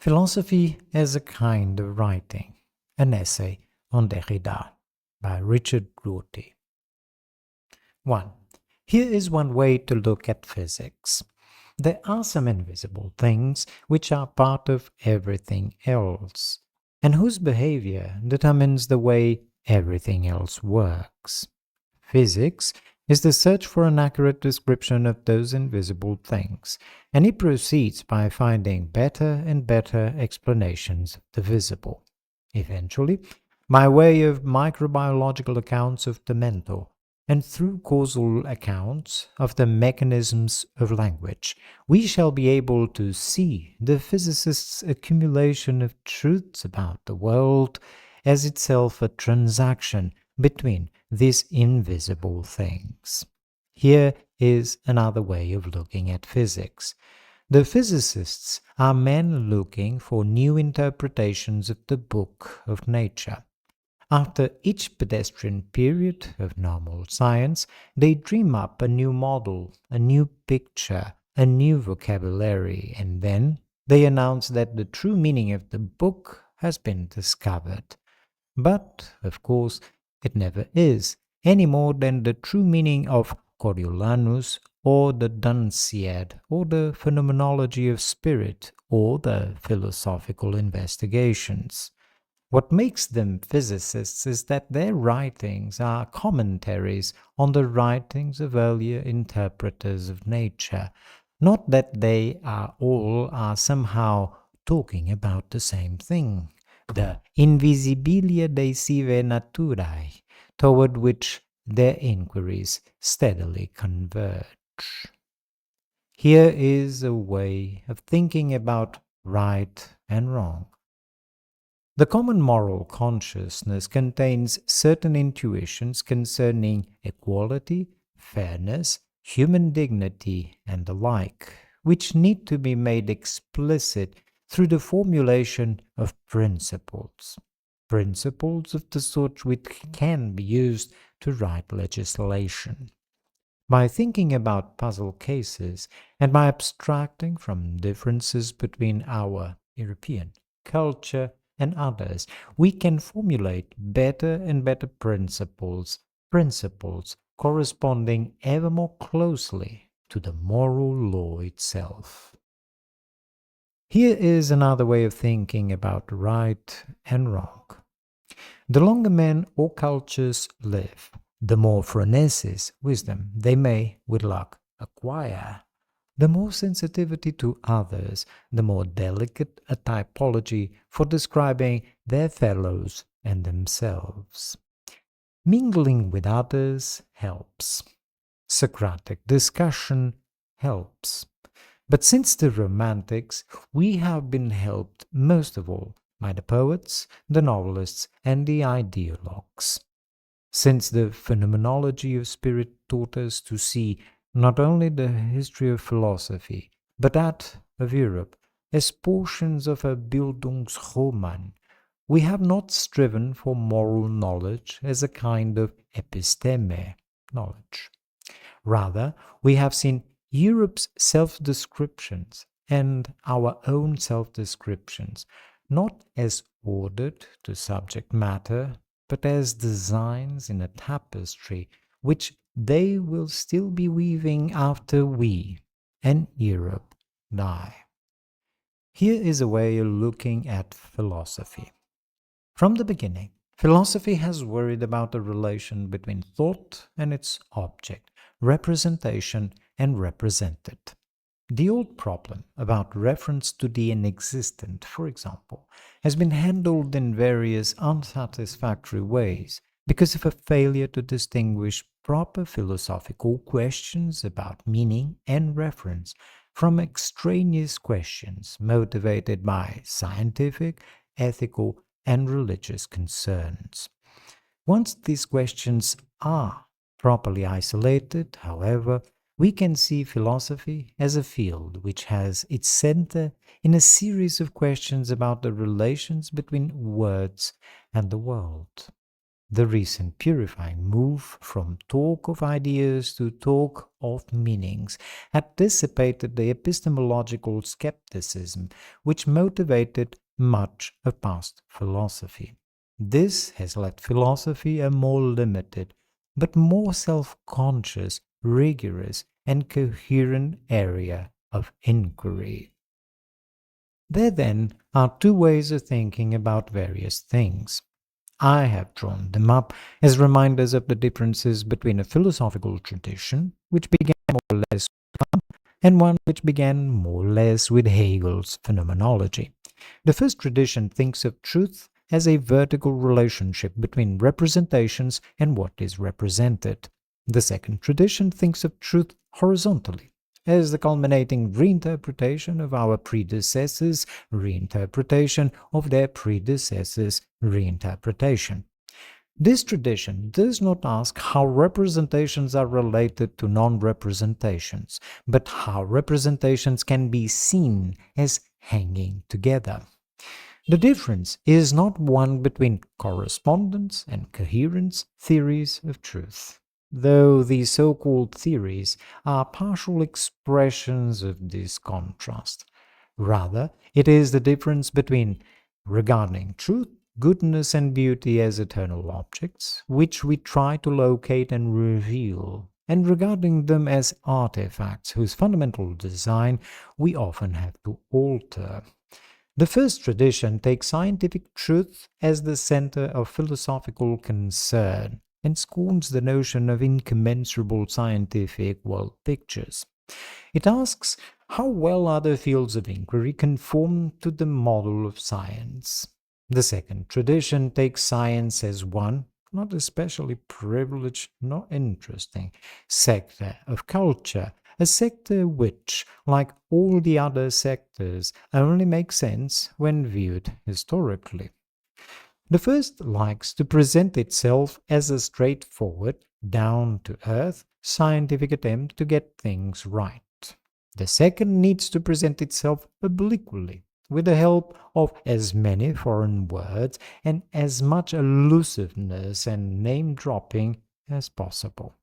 Philosophy as a Kind of Writing, an essay on Derrida by Richard Rorty. 1. Here is one way to look at physics. There are some invisible things which are part of everything else, and whose behavior determines the way everything else works. Physics is the search for an accurate description of those invisible things, and it proceeds by finding better and better explanations of the visible. Eventually, by way of microbiological accounts of the mental, and through causal accounts of the mechanisms of language, we shall be able to see the physicist's accumulation of truths about the world as itself a transaction between these invisible things. Here is another way of looking at physics. The physicists are men looking for new interpretations of the book of nature. After each pedestrian period of normal science, they dream up a new model, a new picture, a new vocabulary, and then they announce that the true meaning of the book has been discovered. But, of course, it never is, any more than the true meaning of Coriolanus, or the Dunciad, or the phenomenology of spirit, or the philosophical investigations. What makes them physicists is that their writings are commentaries on the writings of earlier interpreters of nature, not that they are somehow talking about the same thing, the invisibilia dei sive naturae, toward which their inquiries steadily converge. Here is a way of thinking about right and wrong. The common moral consciousness contains certain intuitions concerning equality, fairness, human dignity, and the like, which need to be made explicit through the formulation of principles. Principles of the sort which can be used to write legislation. By thinking about puzzle cases and by abstracting from differences between our European culture and others, we can formulate better and better principles corresponding ever more closely to the moral law itself. Here is another way of thinking about right and wrong. The longer men or cultures live, the more phronesis, wisdom, they may, with luck, acquire. The more sensitivity to others, the more delicate a typology for describing their fellows and themselves. Mingling with others helps. Socratic discussion helps. But since the Romantics, we have been helped most of all by the poets, the novelists, and the ideologues. Since the phenomenology of spirit taught us to see not only the history of philosophy, but that of Europe, as portions of a Bildungsroman, we have not striven for moral knowledge as a kind of episteme, knowledge. Rather, we have seen Europe's self-descriptions and our own self-descriptions, not as ordered to subject matter, but as designs in a tapestry which they will still be weaving after we and Europe die. Here is a way of looking at philosophy. From the beginning, philosophy has worried about the relation between thought and its object, representation and represented. The old problem about reference to the inexistent, for example, has been handled in various unsatisfactory ways because of a failure to distinguish proper philosophical questions about meaning and reference from extraneous questions motivated by scientific, ethical, and religious concerns. Once these questions are properly isolated, however, we can see philosophy as a field which has its center in a series of questions about the relations between words and the world. the recent purifying move from talk of ideas to talk of meanings had dissipated the epistemological skepticism which motivated much of past philosophy. This has led philosophy a more limited, but more self-conscious, rigorous, and coherent area of inquiry. There then are two ways of thinking about various things. I have drawn them up as reminders of the differences between a philosophical tradition, which began more or less with Kant, and one which began more or less with Hegel's phenomenology. The first tradition thinks of truth as a vertical relationship between representations and what is represented. The second tradition thinks of truth horizontally, as the culminating reinterpretation of our predecessors' reinterpretation of their predecessors' reinterpretation. This tradition does not ask how representations are related to non-representations, but how representations can be seen as hanging together. The difference is not one between correspondence and coherence theories of truth, though these so-called theories are partial expressions of this contrast. Rather, it is the difference between regarding truth, goodness, and beauty as eternal objects, which we try to locate and reveal, and regarding them as artifacts whose fundamental design we often have to alter. The first tradition takes scientific truth as the center of philosophical concern and scorns the notion of incommensurable scientific world pictures. It asks how well other fields of inquiry conform to the model of science. The second tradition takes science as one, not especially privileged nor interesting, sector of culture, a sector which, like all the other sectors, only makes sense when viewed historically. The first likes to present itself as a straightforward, down-to-earth, scientific attempt to get things right. The second needs to present itself obliquely, with the help of as many foreign words and as much elusiveness and name-dropping as possible.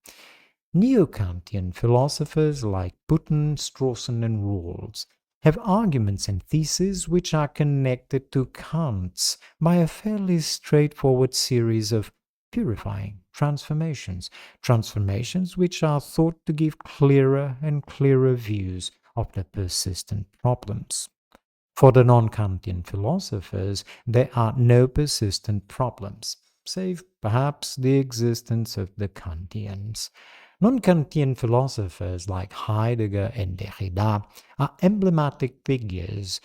Neo-Kantian philosophers like Putin, Strawson, and Rawls have arguments and theses which are connected to Kant's by a fairly straightforward series of purifying transformations, transformations which are thought to give clearer and clearer views of the persistent problems. For the non-Kantian philosophers, there are no persistent problems, save perhaps the existence of the Kantians. Non-Kantian philosophers like Heidegger and Derrida are emblematic figures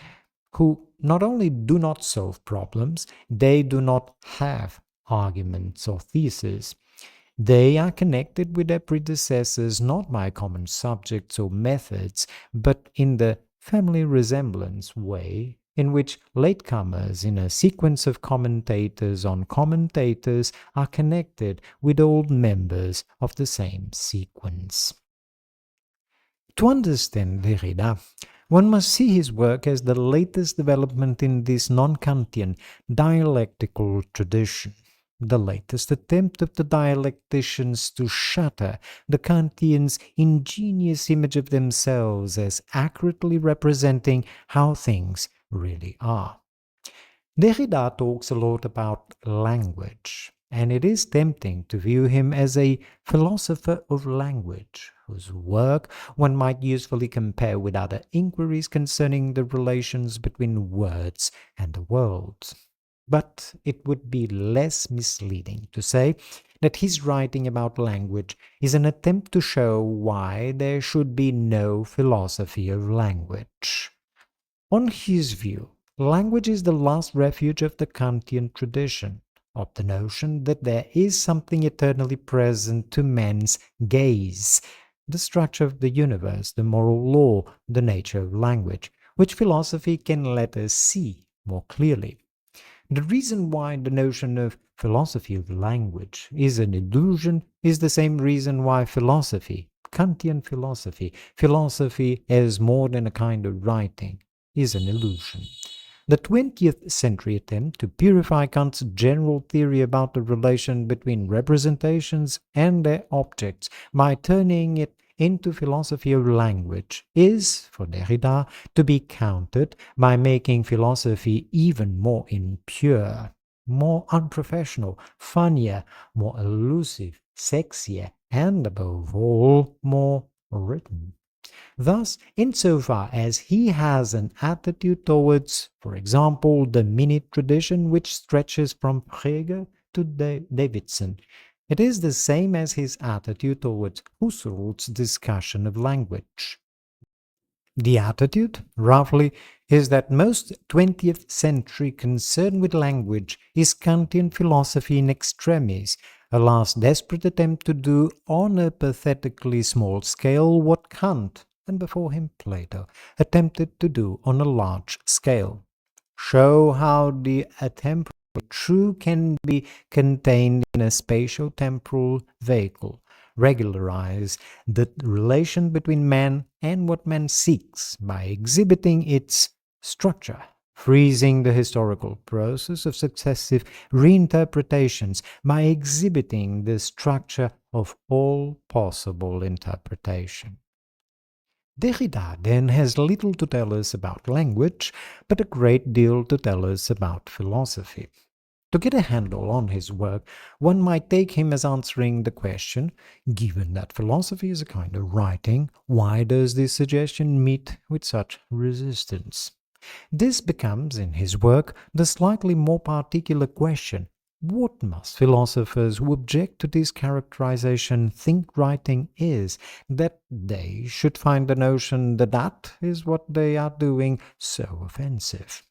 who not only do not solve problems, they do not have arguments or theses. They are connected with their predecessors not by common subjects or methods, but in the family resemblance way in which latecomers in a sequence of commentators on commentators are connected with old members of the same sequence. To understand Derrida, one must see his work as the latest development in this non-Kantian dialectical tradition, the latest attempt of the dialecticians to shatter the Kantians' ingenious image of themselves as accurately representing how things really are. Derrida talks a lot about language, and it is tempting to view him as a philosopher of language, whose work one might usefully compare with other inquiries concerning the relations between words and the world. But it would be less misleading to say that his writing about language is an attempt to show why there should be no philosophy of language. On his view, language is the last refuge of the Kantian tradition, of the notion that there is something eternally present to man's gaze, the structure of the universe, the moral law, the nature of language, which philosophy can let us see more clearly. The reason why the notion of philosophy of language is an illusion is the same reason why philosophy, Kantian philosophy, philosophy as more than a kind of writing, is an illusion. The 20th century attempt to purify Kant's general theory about the relation between representations and their objects by turning it into philosophy of language is, for Derrida, to be countered by making philosophy even more impure, more unprofessional, funnier, more elusive, sexier, and above all, more written. Thus, insofar as he has an attitude towards, for example, the minute tradition which stretches from Frege to Davidson, it is the same as his attitude towards Husserl's discussion of language. The attitude, roughly, is that most 20th century concern with language is Kantian philosophy in extremis, a last desperate attempt to do on a pathetically small scale what Kant, and before him Plato, attempted to do on a large scale. Show how the atemporal true can be contained in a spatio-temporal vehicle. Regularize the relation between man and what man seeks by exhibiting its structure, freezing the historical process of successive reinterpretations by exhibiting the structure of all possible interpretation. Derrida then has little to tell us about language, but a great deal to tell us about philosophy. To get a handle on his work, one might take him as answering the question, given that philosophy is a kind of writing, why does this suggestion meet with such resistance? This becomes, in his work, the slightly more particular question, what must philosophers who object to this characterization think writing is, that they should find the notion that that is what they are doing so offensive?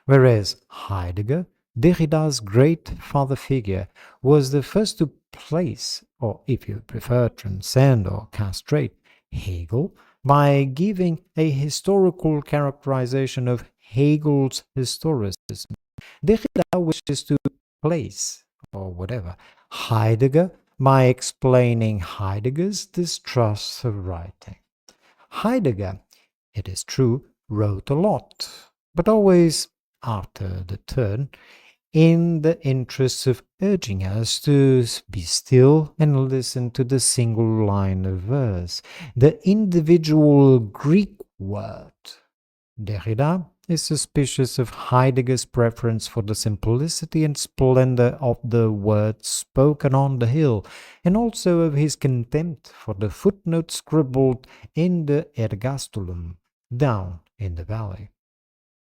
Whereas Heidegger, Derrida's great father figure, was the first to place, or if you prefer, transcend or castrate, Hegel by giving a historical characterization of Hegel's historicism. Derrida wishes to place, or whatever, Heidegger by explaining Heidegger's distrust of writing. Heidegger, it is true, wrote a lot, but always after the turn, in the interests of urging us to be still and listen to the single line of verse, the individual Greek word. Derrida is suspicious of Heidegger's preference for the simplicity and splendor of the words spoken on the hill, and also of his contempt for the footnote scribbled in the ergastulum, down in the valley.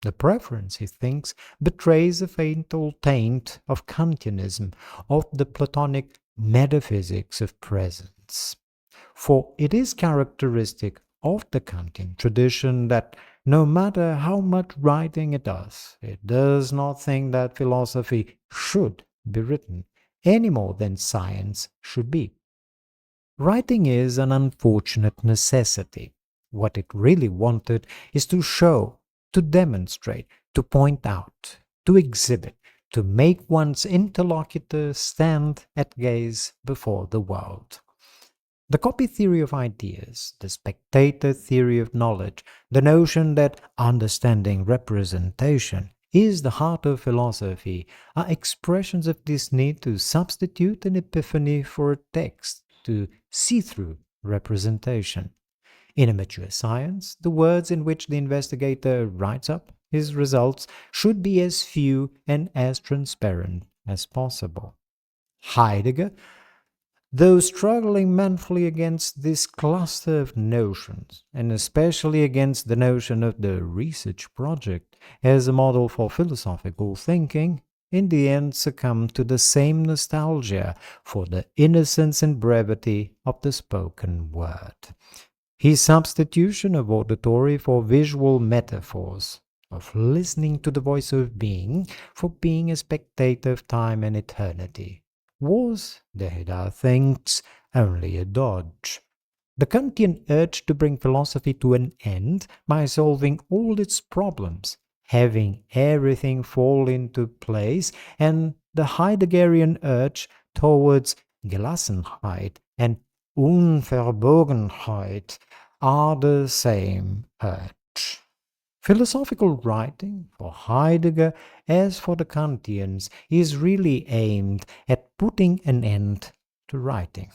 The preference, he thinks, betrays a fatal taint of Kantianism, of the Platonic metaphysics of presence. For it is characteristic of the Kantian tradition that no matter how much writing it does not think that philosophy should be written, any more than science should be. Writing is an unfortunate necessity. What it really wanted is to show, to demonstrate, to point out, to exhibit, to make one's interlocutor stand at gaze before the world. The copy theory of ideas, the spectator theory of knowledge, the notion that understanding representation is the heart of philosophy are expressions of this need to substitute an epiphany for a text, to see through representation. In a mature science, the words in which the investigator writes up his results should be as few and as transparent as possible. Heidegger, though struggling manfully against this cluster of notions, and especially against the notion of the research project as a model for philosophical thinking, in the end succumbed to the same nostalgia for the innocence and brevity of the spoken word. His substitution of auditory for visual metaphors, of listening to the voice of being for being a spectator of time and eternity, was, Derrida thinks, only a dodge. The Kantian urge to bring philosophy to an end by solving all its problems, having everything fall into place, and the Heideggerian urge towards Gelassenheit and Unverbogenheit are the same urge. Philosophical writing, for Heidegger as for the Kantians, is really aimed at putting an end to writing.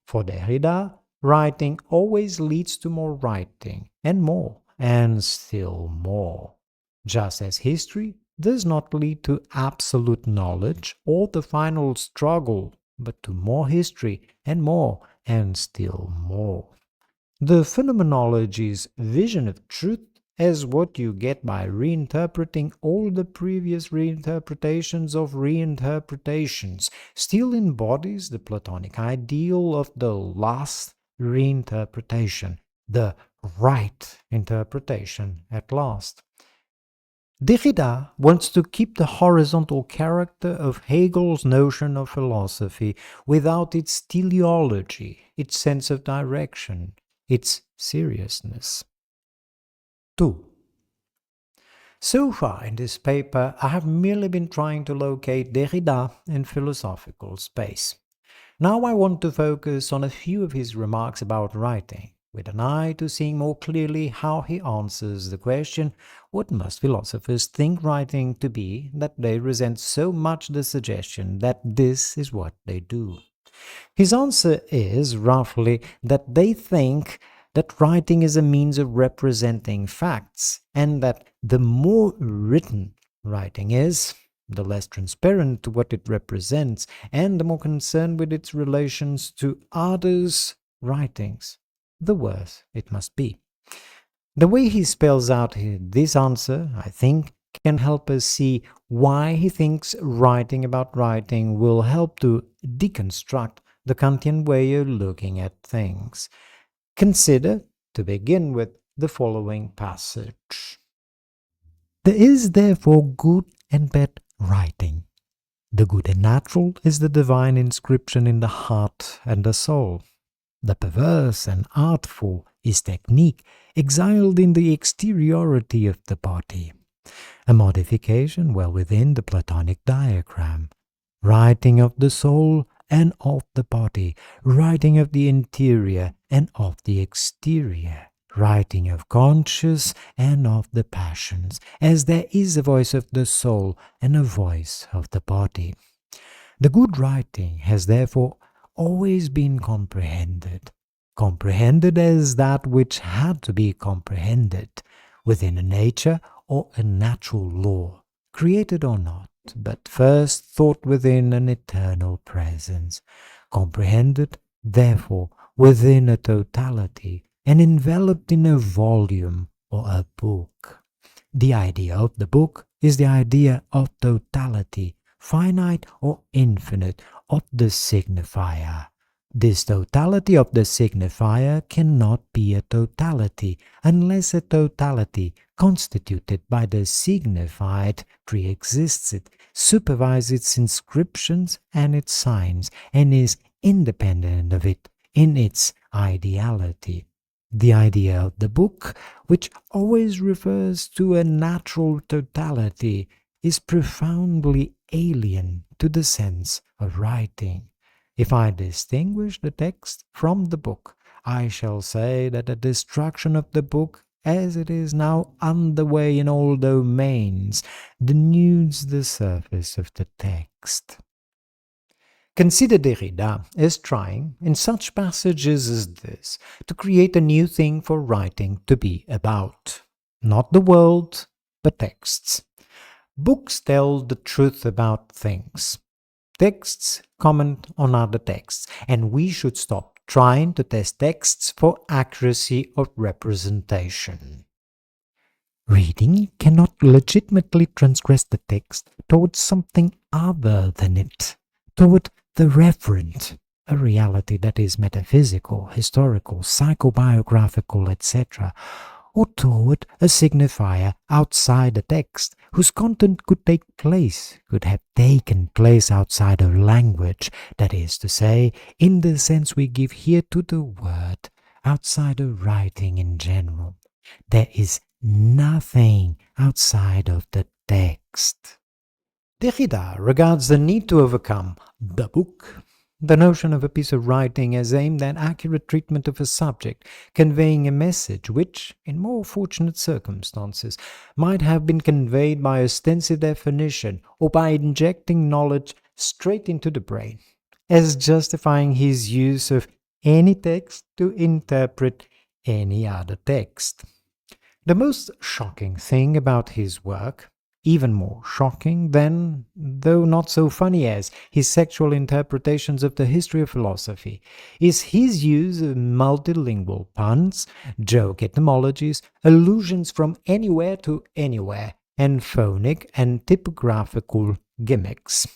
For Derrida, writing always leads to more writing, and still more. Just as history does not lead to absolute knowledge or the final struggle, but to more history, and still more. The phenomenology's vision of truth as what you get by reinterpreting all the previous reinterpretations of reinterpretations still embodies the Platonic ideal of the last reinterpretation, the right interpretation at last. Derrida wants to keep the horizontal character of Hegel's notion of philosophy without its teleology, its sense of direction, its seriousness. 2. So far in this paper, I have merely been trying to locate Derrida in philosophical space. Now I want to focus on a few of his remarks about writing, with an eye to seeing more clearly how he answers the question, what must philosophers think writing to be, that they resent so much the suggestion that this is what they do? His answer is, roughly, that they think that writing is a means of representing facts, and that the more written writing is, the less transparent to what it represents, and the more concerned with its relations to others' writings, the worse it must be. The way he spells out this answer, I think, can help us see why he thinks writing about writing will help to deconstruct the Kantian way of looking at things. Consider, to begin with, the following passage. There is therefore good and bad writing. The good and natural is the divine inscription in the heart and the soul. The perverse and artful is technique exiled in the exteriority of the body, a modification well within the Platonic diagram, writing of the soul and of the body, writing of the interior and of the exterior, writing of conscience and of the passions, as there is a voice of the soul and a voice of the body. The good writing has therefore always been comprehended as that which had to be comprehended, within a nature or a natural law, created or not, but first thought within an eternal presence, comprehended, therefore, within a totality, and enveloped in a volume or a book. The idea of the book is the idea of totality, finite or infinite, of the signifier. This totality of the signifier cannot be a totality unless a totality constituted by the signified pre-exists it, supervises its inscriptions and its signs, and is independent of it in its ideality. The idea of the book, which always refers to a natural totality, is profoundly alien to the sense of writing. If I distinguish the text from the book, I shall say that the destruction of the book, as it is now underway in all domains, denudes the surface of the text. Consider Derrida as trying, in such passages as this, to create a new thing for writing to be about. Not the world, but texts. Books tell the truth about things. Texts comment on other texts, and we should stop trying to test texts for accuracy of representation. Reading cannot legitimately transgress the text towards something other than it, toward the referent, a reality that is metaphysical, historical, psychobiographical, etc., or toward a signifier outside the text, whose content could have taken place outside of language, that is to say, in the sense we give here to the word, outside of writing in general. There is nothing outside of the text. Derrida regards the need to overcome the book The notion of a piece of writing as aimed at accurate treatment of a subject, conveying a message which, in more fortunate circumstances, might have been conveyed by ostensive definition or by injecting knowledge straight into the brain, as justifying his use of any text to interpret any other text. The most shocking thing about his work, even more shocking than, though not so funny as, his sexual interpretations of the history of philosophy, is his use of multilingual puns, joke etymologies, allusions from anywhere to anywhere, and phonic and typographical gimmicks.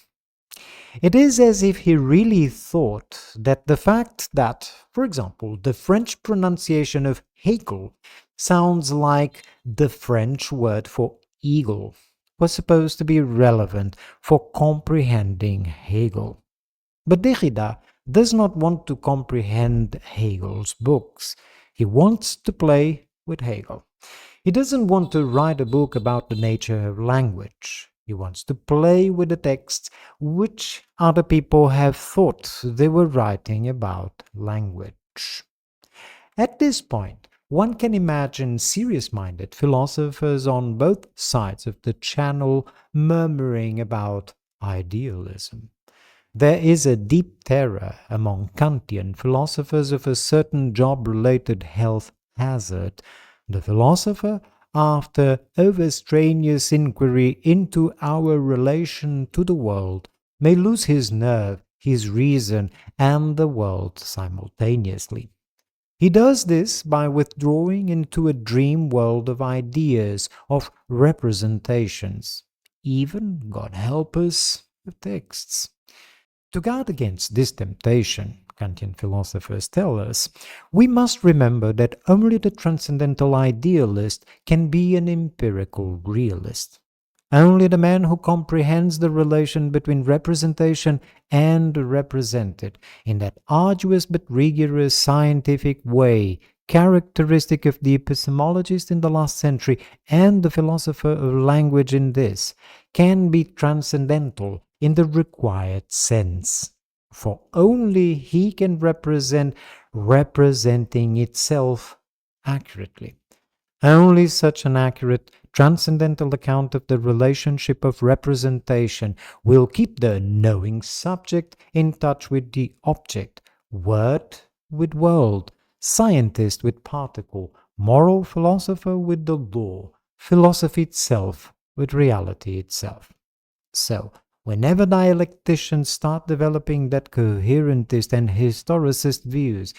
It is as if he really thought that the fact that, for example, the French pronunciation of Hegel sounds like the French word for eagle was supposed to be relevant for comprehending Hegel. But Derrida does not want to comprehend Hegel's books. He wants to play with Hegel. He doesn't want to write a book about the nature of language. He wants to play with the texts which other people have thought they were writing about language. At this point, one can imagine serious-minded philosophers on both sides of the channel murmuring about idealism. There is a deep terror among Kantian philosophers of a certain job-related health hazard. The philosopher, after overstrenuous inquiry into our relation to the world, may lose his nerve, his reason, and the world simultaneously. He does this by withdrawing into a dream world of ideas, of representations, even, God help us, of texts. To guard against this temptation, Kantian philosophers tell us, we must remember that only the transcendental idealist can be an empirical realist. Only the man who comprehends the relation between representation and represented in that arduous but rigorous scientific way characteristic of the epistemologist in the last century and the philosopher of language in this, can be transcendental in the required sense. For only he can represent representing itself accurately. Only such an accurate, transcendental account of the relationship of representation will keep the knowing subject in touch with the object, word with world, scientist with particle, moral philosopher with the law, philosophy itself with reality itself. So, whenever dialecticians start developing that coherentist and historicist views,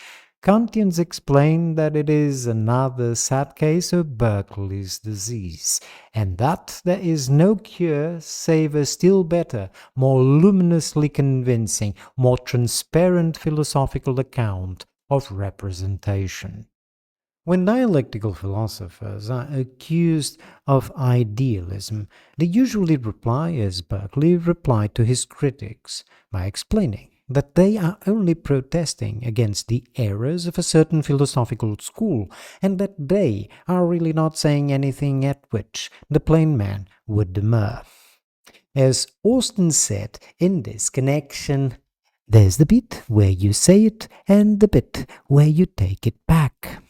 Kantians explain that it is another sad case of Berkeley's disease, and that there is no cure save a still better, more luminously convincing, more transparent philosophical account of representation. When dialectical philosophers are accused of idealism, they usually reply as Berkeley replied to his critics, by explaining that they are only protesting against the errors of a certain philosophical school, and that they are really not saying anything at which the plain man would demur. As Austin said in this connection, there's the bit where you say it and the bit where you take it back.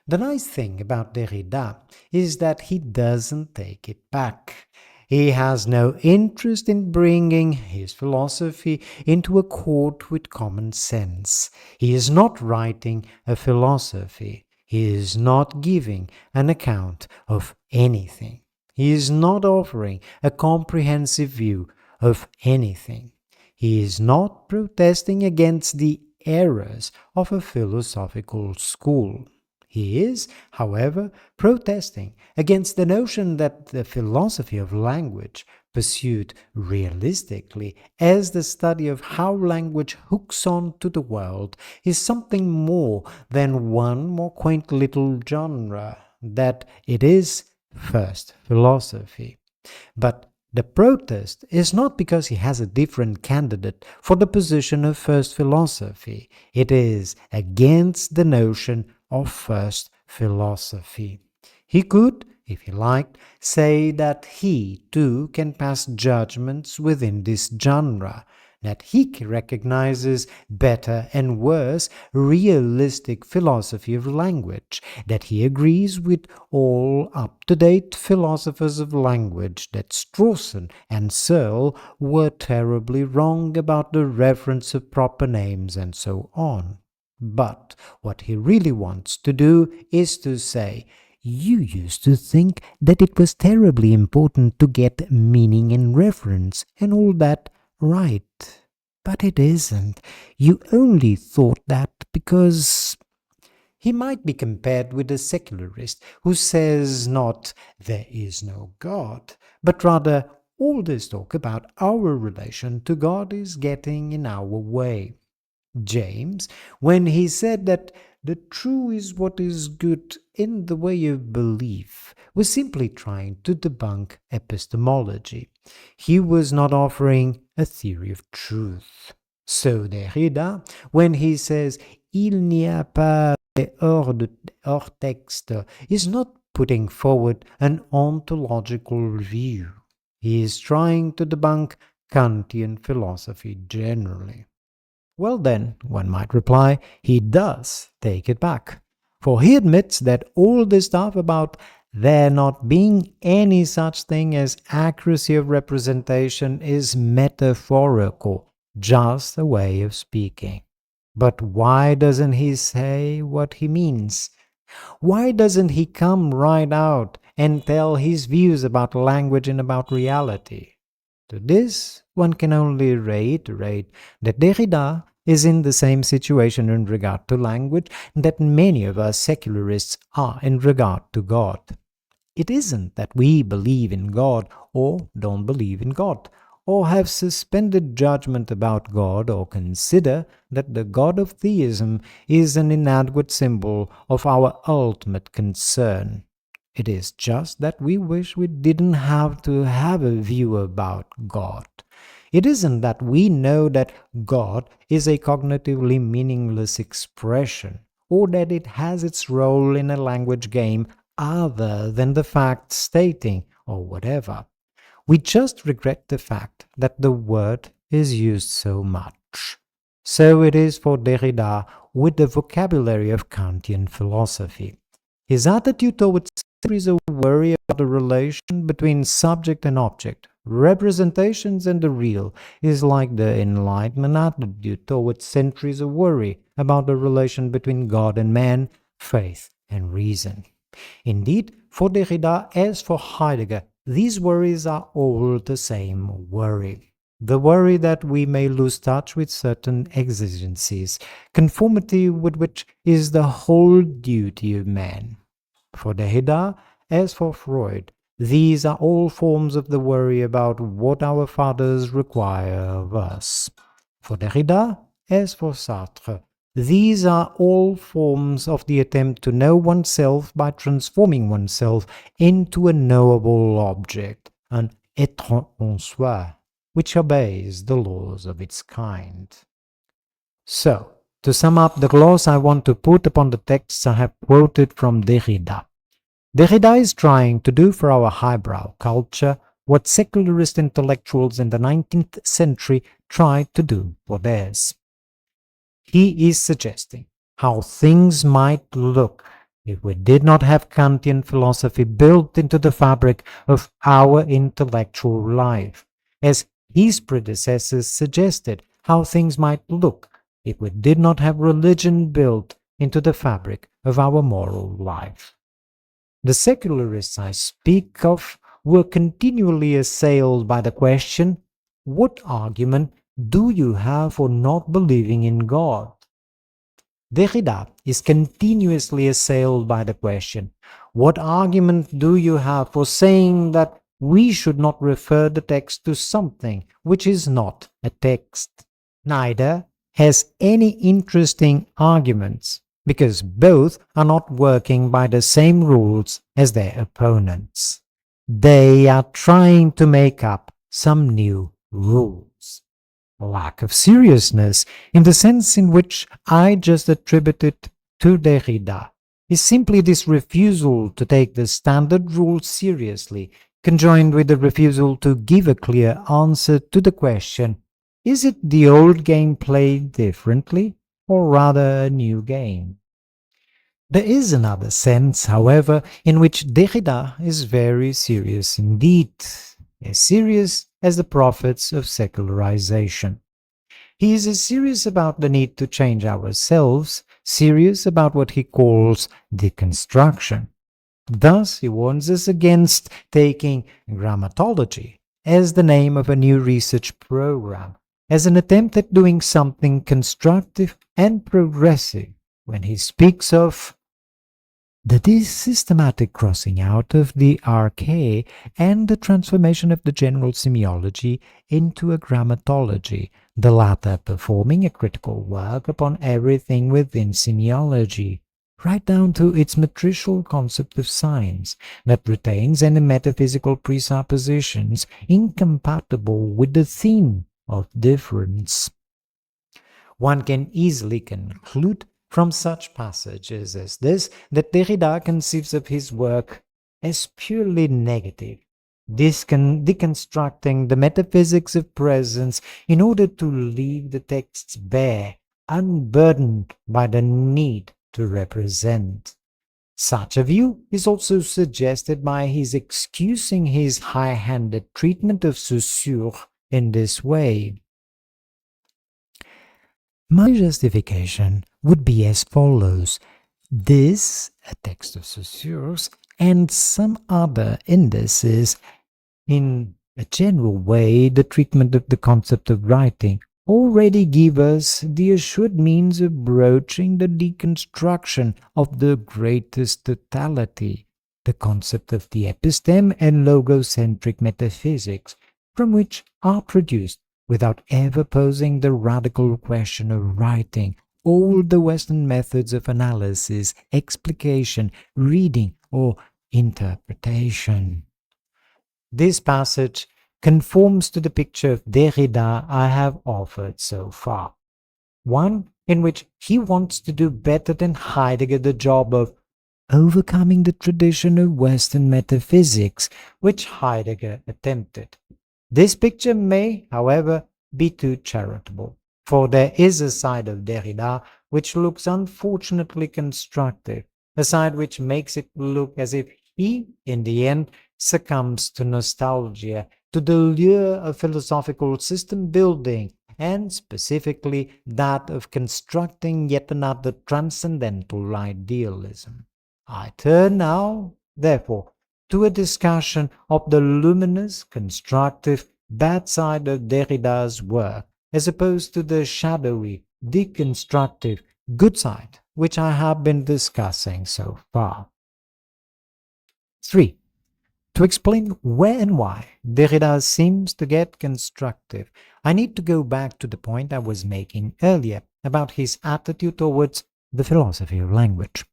The nice thing about Derrida is that he doesn't take it back. He has no interest in bringing his philosophy into accord with common sense. He is not writing a philosophy. He is not giving an account of anything. He is not offering a comprehensive view of anything. He is not protesting against the errors of a philosophical school. He is, however, protesting against the notion that the philosophy of language, pursued realistically as the study of how language hooks on to the world, is something more than one more quaint little genre, that it is first philosophy. But the protest is not because he has a different candidate for the position of first philosophy. It is against the notion of first philosophy. He could, if he liked, say that he, too, can pass judgments within this genre, that he recognizes better and worse realistic philosophy of language, that he agrees with all up-to-date philosophers of language that Strawson and Searle were terribly wrong about the reference of proper names and so on. But what he really wants to do is to say, you used to think that it was terribly important to get meaning and reference and all that right. But it isn't. You only thought that because... He might be compared with a secularist who says not, there is no God, but rather, all this talk about our relation to God is getting in our way. James, when he said that the true is what is good in the way of belief, was simply trying to debunk epistemology. He was not offering a theory of truth. So Derrida, when he says il n'y a pas hors texte, is not putting forward an ontological view. He is trying to debunk Kantian philosophy generally. Well then, one might reply, he does take it back. For he admits that all this stuff about there not being any such thing as accuracy of representation is metaphorical, just a way of speaking. But why doesn't he say what he means? Why doesn't he come right out and tell his views about language and about reality? To this, one can only reiterate that Derrida is in the same situation in regard to language that many of us secularists are in regard to God. It isn't that we believe in God or don't believe in God, or have suspended judgment about God, or consider that the God of theism is an inadequate symbol of our ultimate concern. It is just that we wish we didn't have to have a view about God. It isn't that we know that God is a cognitively meaningless expression, or that it has its role in a language game other than the fact stating, or whatever. We just regret the fact that the word is used so much. So it is for Derrida with the vocabulary of Kantian philosophy. His attitude towards is a worry about the relation between subject and object, representations and the real, is like the Enlightenment attitude towards centuries of worry about the relation between God and man, faith and reason. Indeed, for Derrida as for Heidegger, these worries are all the same worry. The worry that we may lose touch with certain exigencies, conformity with which is the whole duty of man. For Derrida, as for Freud, these are all forms of the worry about what our fathers require of us. For Derrida, as for Sartre, these are all forms of the attempt to know oneself by transforming oneself into a knowable object, an être en soi, which obeys the laws of its kind. So, to sum up the gloss I want to put upon the texts I have quoted from Derrida. Derrida is trying to do for our highbrow culture what secularist intellectuals in the 19th century tried to do for theirs. He is suggesting how things might look if we did not have Kantian philosophy built into the fabric of our intellectual life, as his predecessors suggested how things might look if we did not have religion built into the fabric of our moral life. The secularists I speak of were continually assailed by the question, what argument do you have for not believing in God? Derrida is continuously assailed by the question, what argument do you have for saying that we should not refer the text to something which is not a text? Neither has any interesting arguments, because both are not working by the same rules as their opponents. They are trying to make up some new rules. Lack of seriousness, in the sense in which I just attributed to Derrida, is simply this refusal to take the standard rules seriously, conjoined with the refusal to give a clear answer to the question, Is it the old game played differently, or rather a new game? There is another sense, however, in which Derrida is very serious indeed, as serious as the prophets of secularization. He is as serious about the need to change ourselves, serious about what he calls deconstruction. Thus, he warns us against taking grammatology as the name of a new research program, as an attempt at doing something constructive and progressive when he speaks of the systematic crossing out of the archaic and the transformation of the general semiology into a grammatology, the latter performing a critical work upon everything within semiology, right down to its matricial concept of science, that retains any metaphysical presuppositions incompatible with the theme of difference. One can easily conclude from such passages as this that Derrida conceives of his work as purely negative, deconstructing the metaphysics of presence in order to leave the texts bare, unburdened by the need to represent. Such a view is also suggested by his excusing his high-handed treatment of Saussure in this way. My justification would be as follows. This, a text of Saussure's, and some other indices, in a general way, the treatment of the concept of writing, already give us the assured means of broaching the deconstruction of the greatest totality, the concept of the episteme and logocentric metaphysics, from which are produced, without ever posing the radical question of writing, all the Western methods of analysis, explication, reading, or interpretation. This passage conforms to the picture of Derrida I have offered so far, one in which he wants to do better than Heidegger the job of overcoming the tradition of Western metaphysics, which Heidegger attempted. This picture may, however, be too charitable, for there is a side of Derrida which looks unfortunately constructive, a side which makes it look as if he, in the end, succumbs to nostalgia, to the lure of philosophical system building, and specifically that of constructing yet another transcendental idealism. I turn now, therefore, to a discussion of the luminous, constructive, bad side of Derrida's work, as opposed to the shadowy, deconstructive, good side, which I have been discussing so far. 3. To explain where and why Derrida seems to get constructive, I need to go back to the point I was making earlier about his attitude towards the philosophy of language.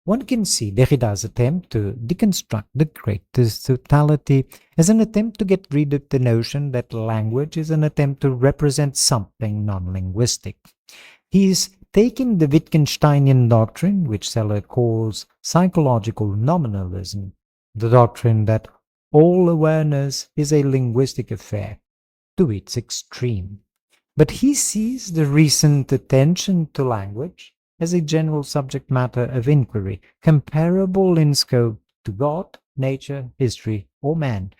One can see Derrida's attempt to deconstruct the greatest totality as an attempt to get rid of the notion that language is an attempt to represent something non-linguistic. He is taking the Wittgensteinian doctrine, which Seller calls psychological nominalism, the doctrine that all awareness is a linguistic affair, to its extreme. But he sees the recent attention to language as a general subject matter of inquiry, comparable in scope to God, nature, history, or man,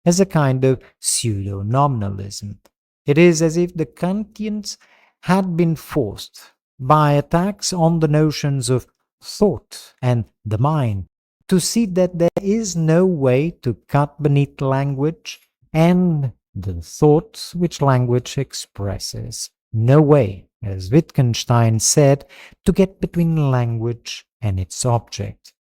as a kind of pseudo-nominalism. It is as if the Kantians had been forced, by attacks on the notions of thought and the mind, to see that there is no way to cut beneath language and the thoughts which language expresses. No way, as Wittgenstein said, to get between language and its object.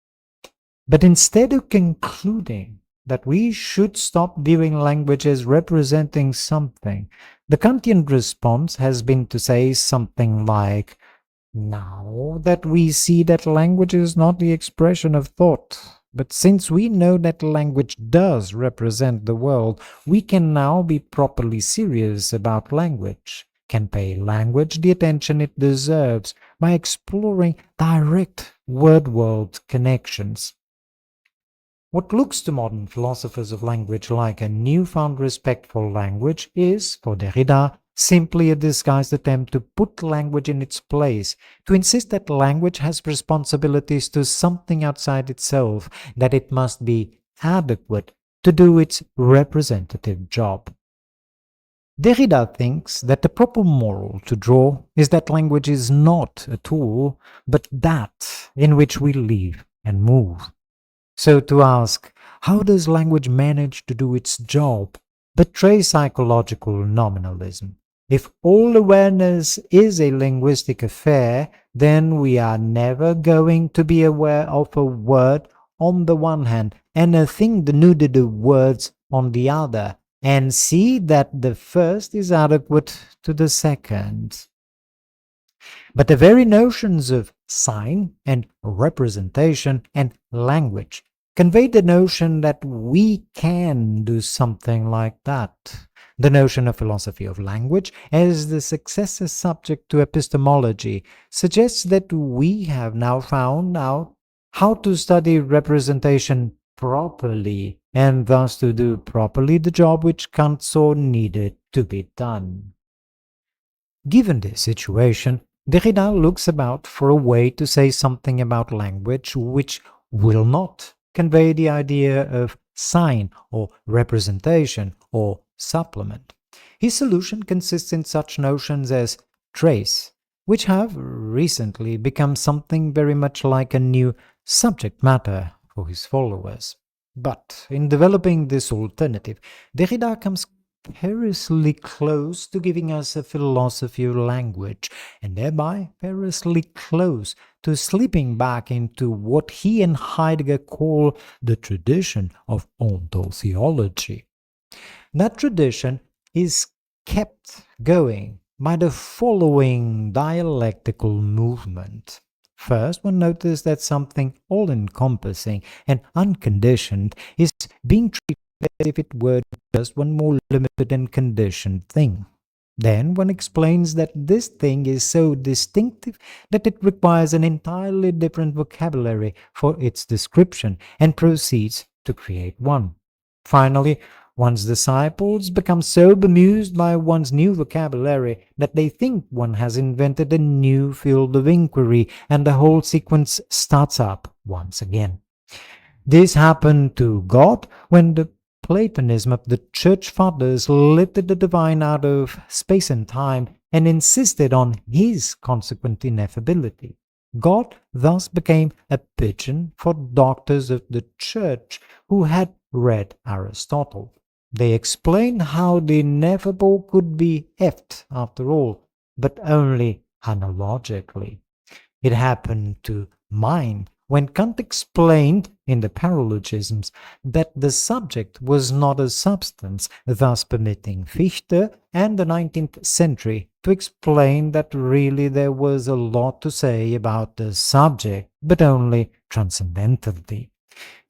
But instead of concluding that we should stop viewing language as representing something, the Kantian response has been to say something like, now that we see that language is not the expression of thought, but since we know that language does represent the world, we can now be properly serious about language, can pay language the attention it deserves by exploring direct word-world connections. What looks to modern philosophers of language like a newfound respect for language is, for Derrida, simply a disguised attempt to put language in its place, to insist that language has responsibilities to something outside itself, that it must be adequate to do its representative job. Derrida thinks that the proper moral to draw is that language is not a tool, but that in which we live and move. So to ask, how does language manage to do its job, betrays psychological nominalism. If all awareness is a linguistic affair, then we are never going to be aware of a word on the one hand and a thing denuded of words on the other, and see that the first is adequate to the second. But the very notions of sign and representation and language convey the notion that we can do something like that. The notion of philosophy of language, as the successor subject to epistemology, suggests that we have now found out how to study representation properly, and thus to do properly the job which Kant saw needed to be done. Given this situation, Derrida looks about for a way to say something about language which will not convey the idea of sign or representation or supplement. His solution consists in such notions as trace, which have recently become something very much like a new subject matter for his followers. But in developing this alternative, Derrida comes perilously close to giving us a philosophy of language, and thereby perilously close to slipping back into what he and Heidegger call the tradition of ontotheology. That tradition is kept going by the following dialectical movement. First, one notices that something all-encompassing and unconditioned is being treated as if it were just one more limited and conditioned thing. Then one explains that this thing is so distinctive that it requires an entirely different vocabulary for its description, and proceeds to create one. Finally, one's disciples become so bemused by one's new vocabulary that they think one has invented a new field of inquiry, and the whole sequence starts up once again. This happened to God when the Platonism of the Church Fathers lifted the divine out of space and time and insisted on his consequent ineffability. God thus became a pigeon for doctors of the Church who had read Aristotle. They explained how the ineffable could be effed after all, but only analogically. It happened to mind when Kant explained in the paralogisms that the subject was not a substance, thus permitting Fichte and the 19th century to explain that really there was a lot to say about the subject, but only transcendentally.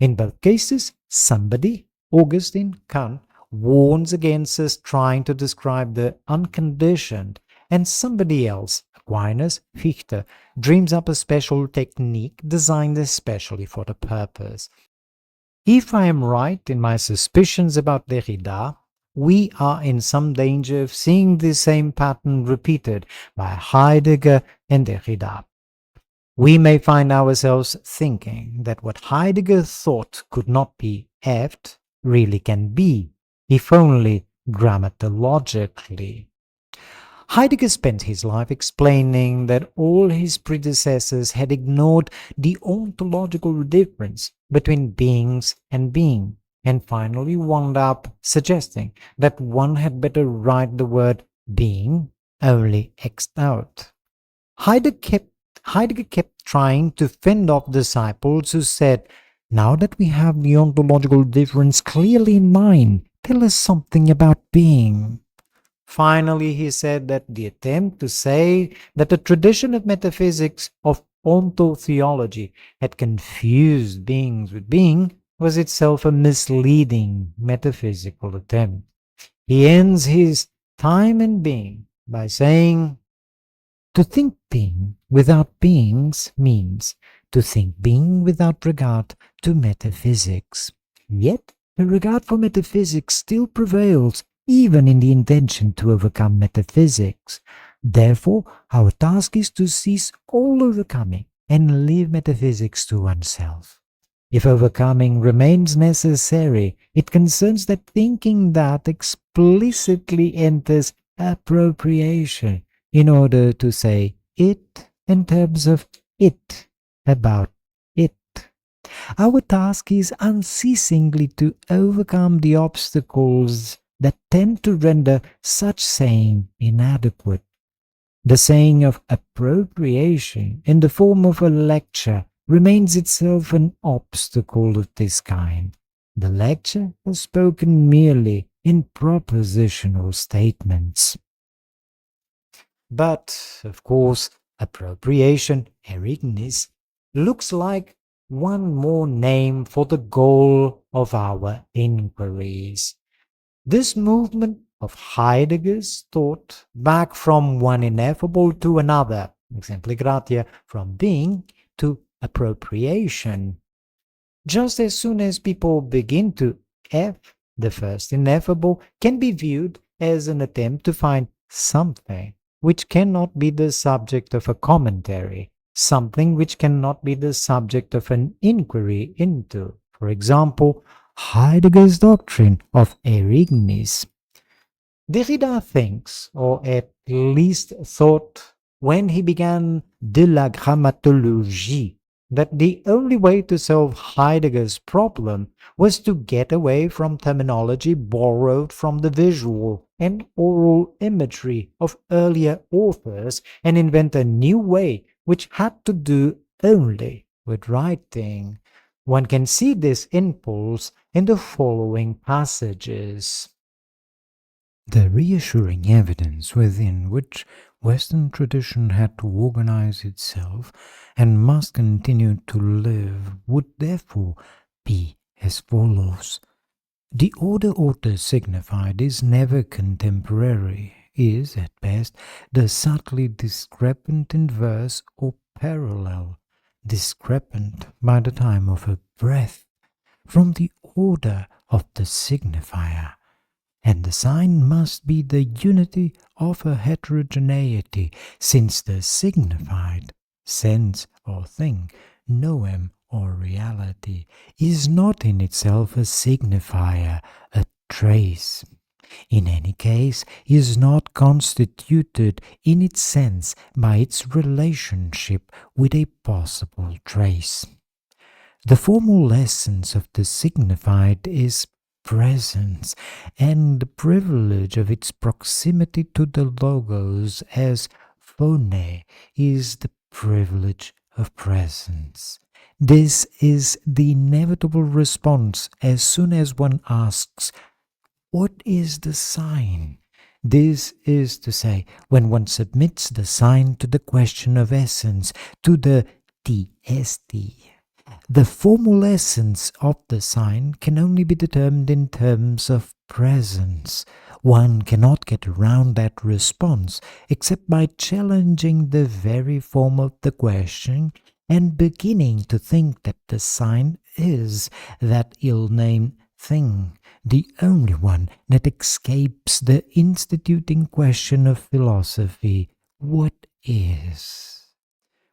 In both cases, somebody, Augustine, Kant, warns against us trying to describe the unconditioned, and somebody else, Aquinas, Fichte, dreams up a special technique designed especially for the purpose. If I am right in my suspicions about Derrida, we are in some danger of seeing the same pattern repeated by Heidegger and Derrida. We may find ourselves thinking that what Heidegger thought could not be effed really can be, if only grammatologically. Heidegger spent his life explaining that all his predecessors had ignored the ontological difference between beings and being, and finally wound up suggesting that one had better write the word being only x'd out. Heidegger kept trying to fend off disciples who said, "Now that we have the ontological difference clearly in mind, tell us something about being." Finally, he said that the attempt to say that the tradition of metaphysics of ontotheology had confused beings with being was itself a misleading metaphysical attempt. He ends his Time and Being by saying, "To think being without beings means to think being without regard to metaphysics. Yet the regard for metaphysics still prevails even in the intention to overcome metaphysics. Therefore, our task is to cease all overcoming and leave metaphysics to oneself. If overcoming remains necessary, it concerns that thinking that explicitly enters appropriation in order to say it in terms of it about it. Our task is unceasingly to overcome the obstacles that tend to render such saying inadequate. The saying of appropriation in the form of a lecture remains itself an obstacle of this kind. The lecture is spoken merely in propositional statements. But, of course, appropriation, erignis, looks like one more name for the goal of our inquiries. This movement of Heidegger's thought back from one ineffable to another, exempli gratia, from being to appropriation. Just as soon as people begin to F, the first ineffable can be viewed as an attempt to find something which cannot be the subject of a commentary, something which cannot be the subject of an inquiry into, for example, Heidegger's doctrine of erignis. Derrida thinks, or at least thought when he began De la Grammatologie, that the only way to solve Heidegger's problem was to get away from terminology borrowed from the visual and oral imagery of earlier authors and invent a new way which had to do only with writing. One can see this impulse in the following passages. The reassuring evidence within which Western tradition had to organize itself and must continue to live would therefore be as follows. The order signified is never contemporary, is, at best, the subtly discrepant inverse or parallel, discrepant by the time of a breath, from the order of the signifier. And the sign must be the unity of a heterogeneity, since the signified, sense or thing, noem or reality, is not in itself a signifier, a trace. In any case, is not constituted in its sense by its relationship with a possible trace. The formal essence of the signified is presence, and the privilege of its proximity to the logos as phone is the privilege of presence. This is the inevitable response as soon as one asks, what is the sign? This is to say, when one submits the sign to the question of essence, to the TST. The formal essence of the sign can only be determined in terms of presence. One cannot get around that response except by challenging the very form of the question and beginning to think that the sign is that ill-named thing, the only one that escapes the instituting question of philosophy, what is?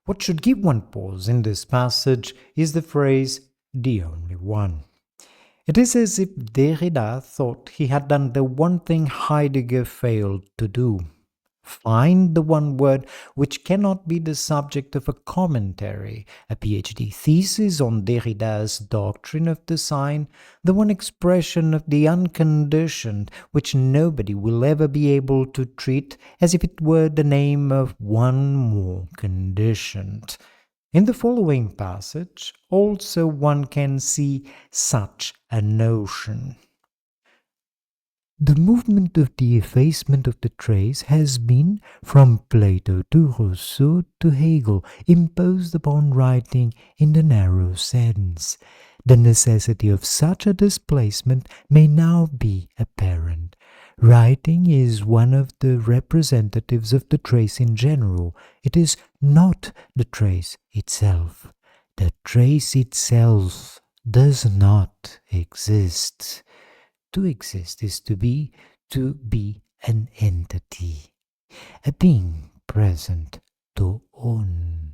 What should give one pause in this passage is the phrase, the only one. It is as if Derrida thought he had done the one thing Heidegger failed to do. Find the one word which cannot be the subject of a commentary, a PhD thesis on Derrida's doctrine of the sign, the one expression of the unconditioned which nobody will ever be able to treat as if it were the name of one more conditioned. In the following passage, also one can see such a notion. The movement of the effacement of the trace has been, from Plato to Rousseau to Hegel, imposed upon writing in the narrow sense. The necessity of such a displacement may now be apparent. Writing is one of the representatives of the trace in general. It is not the trace itself. The trace itself does not exist. To exist is to be, to be an entity, a being present to own.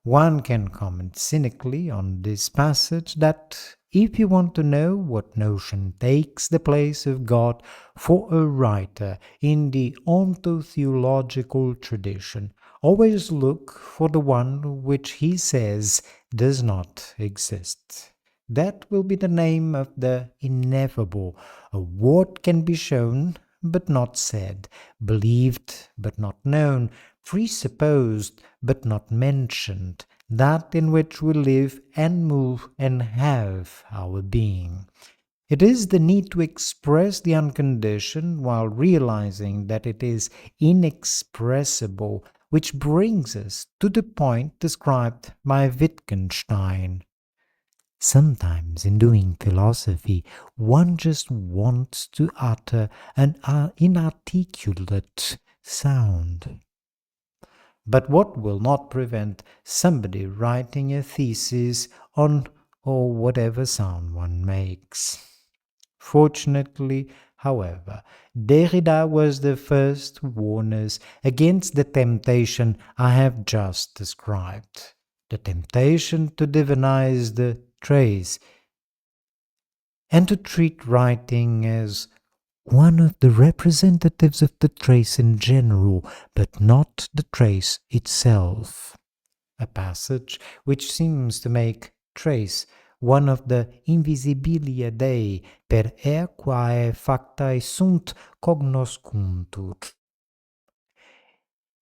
One can comment cynically on this passage that if you want to know what notion takes the place of God for a writer in the ontotheological tradition, always look for the one which he says does not exist. That will be the name of the ineffable, of what can be shown but not said, believed but not known, presupposed but not mentioned, that in which we live and move and have our being. It is the need to express the unconditioned while realizing that it is inexpressible, which brings us to the point described by Wittgenstein. Sometimes in doing philosophy, one just wants to utter an inarticulate sound. But what will not prevent somebody writing a thesis on or whatever sound one makes? Fortunately, however, Derrida was the first to warn us against the temptation I have just described, the temptation to divinize the trace and to treat writing as one of the representatives of the trace in general, but not the trace itself. A passage which seems to make trace one of the invisibilia Dei per quae factae sunt cognoscuntur.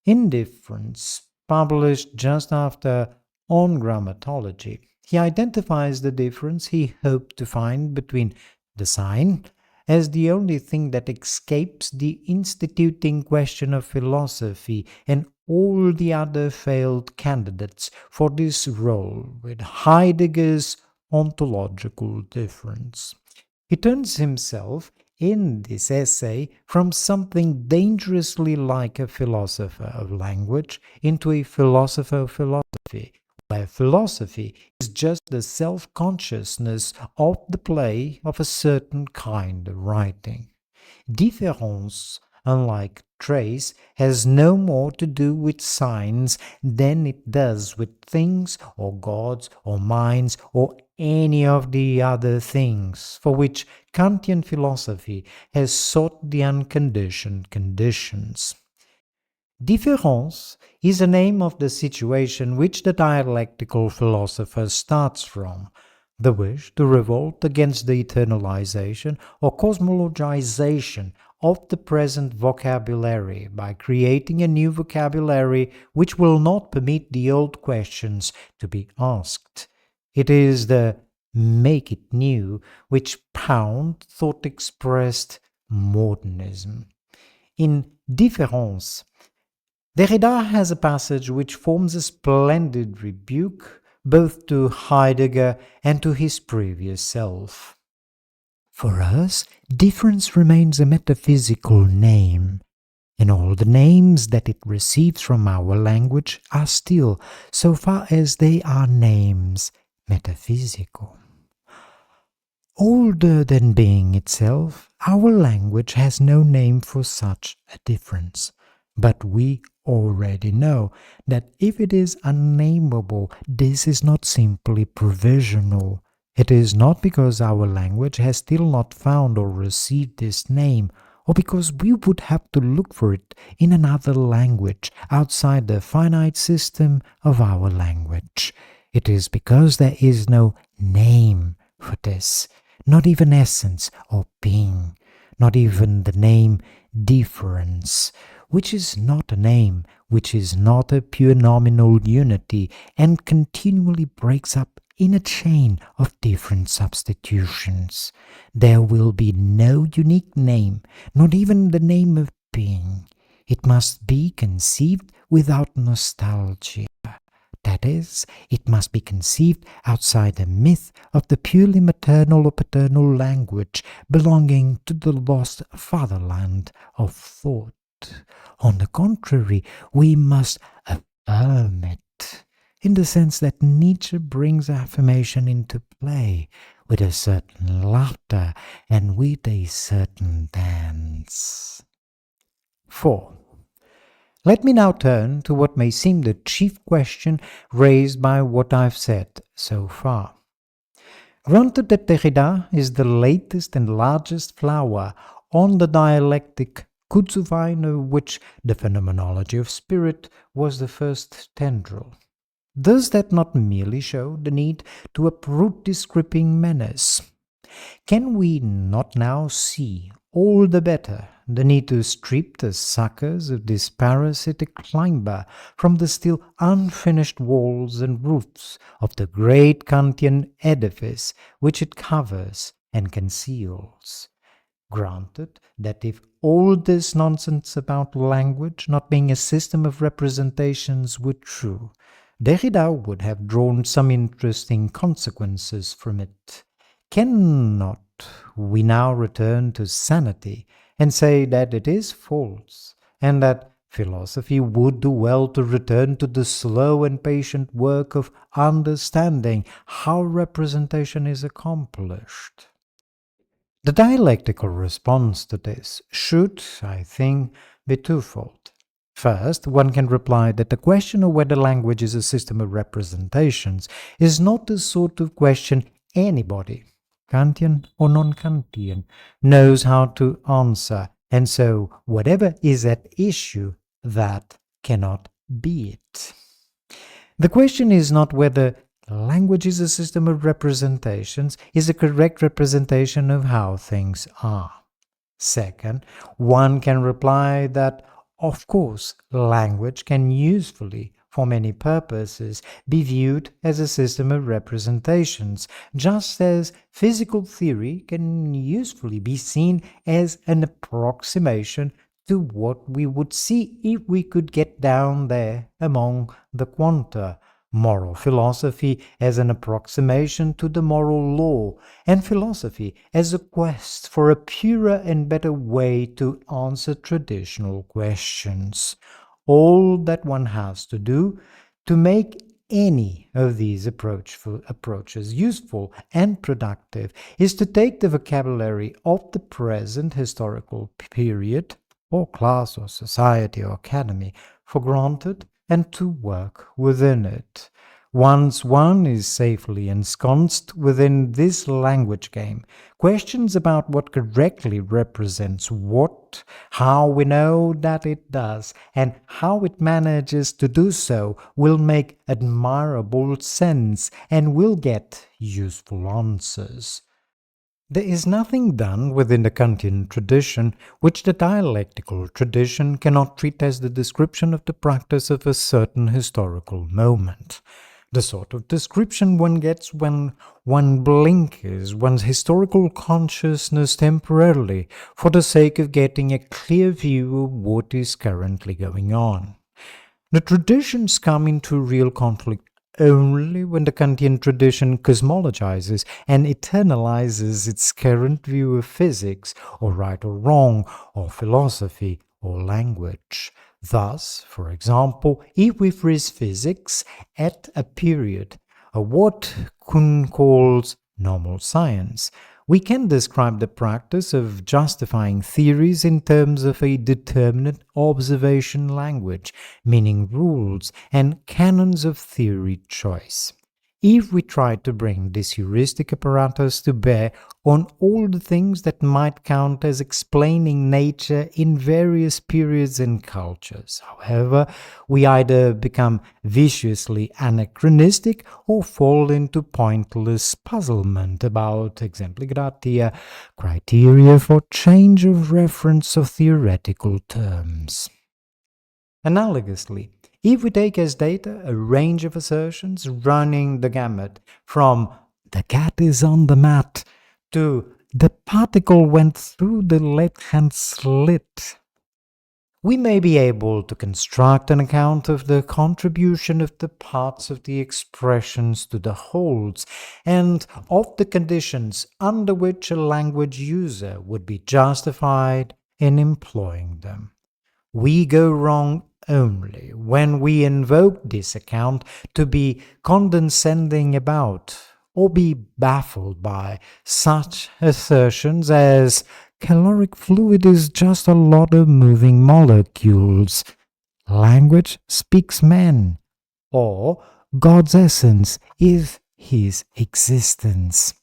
Indifference, published just after On Grammatology, he identifies the difference he hoped to find between the sign as the only thing that escapes the instituting question of philosophy and all the other failed candidates for this role with Heidegger's ontological difference. He turns himself in this essay from something dangerously like a philosopher of language into a philosopher of philosophy, where philosophy is just the self-consciousness of the play of a certain kind of writing. Différence, unlike trace, has no more to do with signs than it does with things or gods or minds or any of the other things for which Kantian philosophy has sought the unconditioned conditions. Différence is a name of the situation which the dialectical philosopher starts from, the wish to revolt against the eternalization or cosmologization of the present vocabulary by creating a new vocabulary which will not permit the old questions to be asked. It is the make it new which Pound thought expressed modernism. In Différence, Derrida has a passage which forms a splendid rebuke both to Heidegger and to his previous self. For us, difference remains a metaphysical name, and all the names that it receives from our language are still, so far as they are names, metaphysical. Older than being itself, our language has no name for such a difference. But we already know that if it is unnameable, this is not simply provisional. It is not because our language has still not found or received this name, or because we would have to look for it in another language outside the finite system of our language. It is because there is no name for this, not even essence or being, not even the name difference, which is not a name, which is not a pure nominal unity, and continually breaks up in a chain of different substitutions. There will be no unique name, not even the name of being. It must be conceived without nostalgia. That is, it must be conceived outside the myth of the purely maternal or paternal language belonging to the lost fatherland of thought. On the contrary, we must affirm it, in the sense that Nietzsche brings affirmation into play, with a certain laughter and with a certain dance. 4. Let me now turn to what may seem the chief question raised by what I've said so far. Granted that Derrida is the latest and largest flower on the dialectic Kurzwein, of which the phenomenology of spirit was the first tendril, does that not merely show the need to uproot this gripping menace? Can we not now see all the better the need to strip the suckers of this parasitic climber from the still unfinished walls and roofs of the great Kantian edifice which it covers and conceals? Granted that if all this nonsense about language not being a system of representations were true, Derrida would have drawn some interesting consequences from it. Cannot we now return to sanity and say that it is false, and that philosophy would do well to return to the slow and patient work of understanding how representation is accomplished? The dialectical response to this should, I think, be twofold. First, one can reply that the question of whether language is a system of representations is not the sort of question anybody, Kantian or non-Kantian, knows how to answer, and so whatever is at issue, that cannot be it. The question is not whether language is a system of representations, is a correct representation of how things are. Second, one can reply that, of course, language can usefully, for many purposes, be viewed as a system of representations, just as physical theory can usefully be seen as an approximation to what we would see if we could get down there among the quanta, moral philosophy as an approximation to the moral law, and philosophy as a quest for a purer and better way to answer traditional questions. All that one has to do to make any of these approaches useful and productive is to take the vocabulary of the present historical period, or class, or society, or academy, for granted, and to work within it. Once one is safely ensconced within this language game, questions about what correctly represents what, how we know that it does, and how it manages to do so will make admirable sense and will get useful answers. There is nothing done within the Kantian tradition which the dialectical tradition cannot treat as the description of the practice of a certain historical moment. The sort of description one gets when one blinkers one's historical consciousness temporarily for the sake of getting a clear view of what is currently going on. The traditions come into real conflict only when the Kantian tradition cosmologizes and eternalizes its current view of physics, or right or wrong, or philosophy, or language. Thus, for example, if we freeze physics at a period of what Kuhn calls normal science, we can describe the practice of justifying theories in terms of a determinate observation language, meaning rules and canons of theory choice. If we try to bring this heuristic apparatus to bear on all the things that might count as explaining nature in various periods and cultures, however, we either become viciously anachronistic or fall into pointless puzzlement about exempli gratia, criteria for change of reference of theoretical terms. Analogously, if we take as data a range of assertions running the gamut from "the cat is on the mat" to "the particle went through the left-hand slit," we may be able to construct an account of the contribution of the parts of the expressions to the wholes, and of the conditions under which a language user would be justified in employing them. We go wrong only when we invoke this account to be condescending about or be baffled by such assertions as caloric fluid is just a lot of moving molecules, language speaks man, or God's essence is his existence.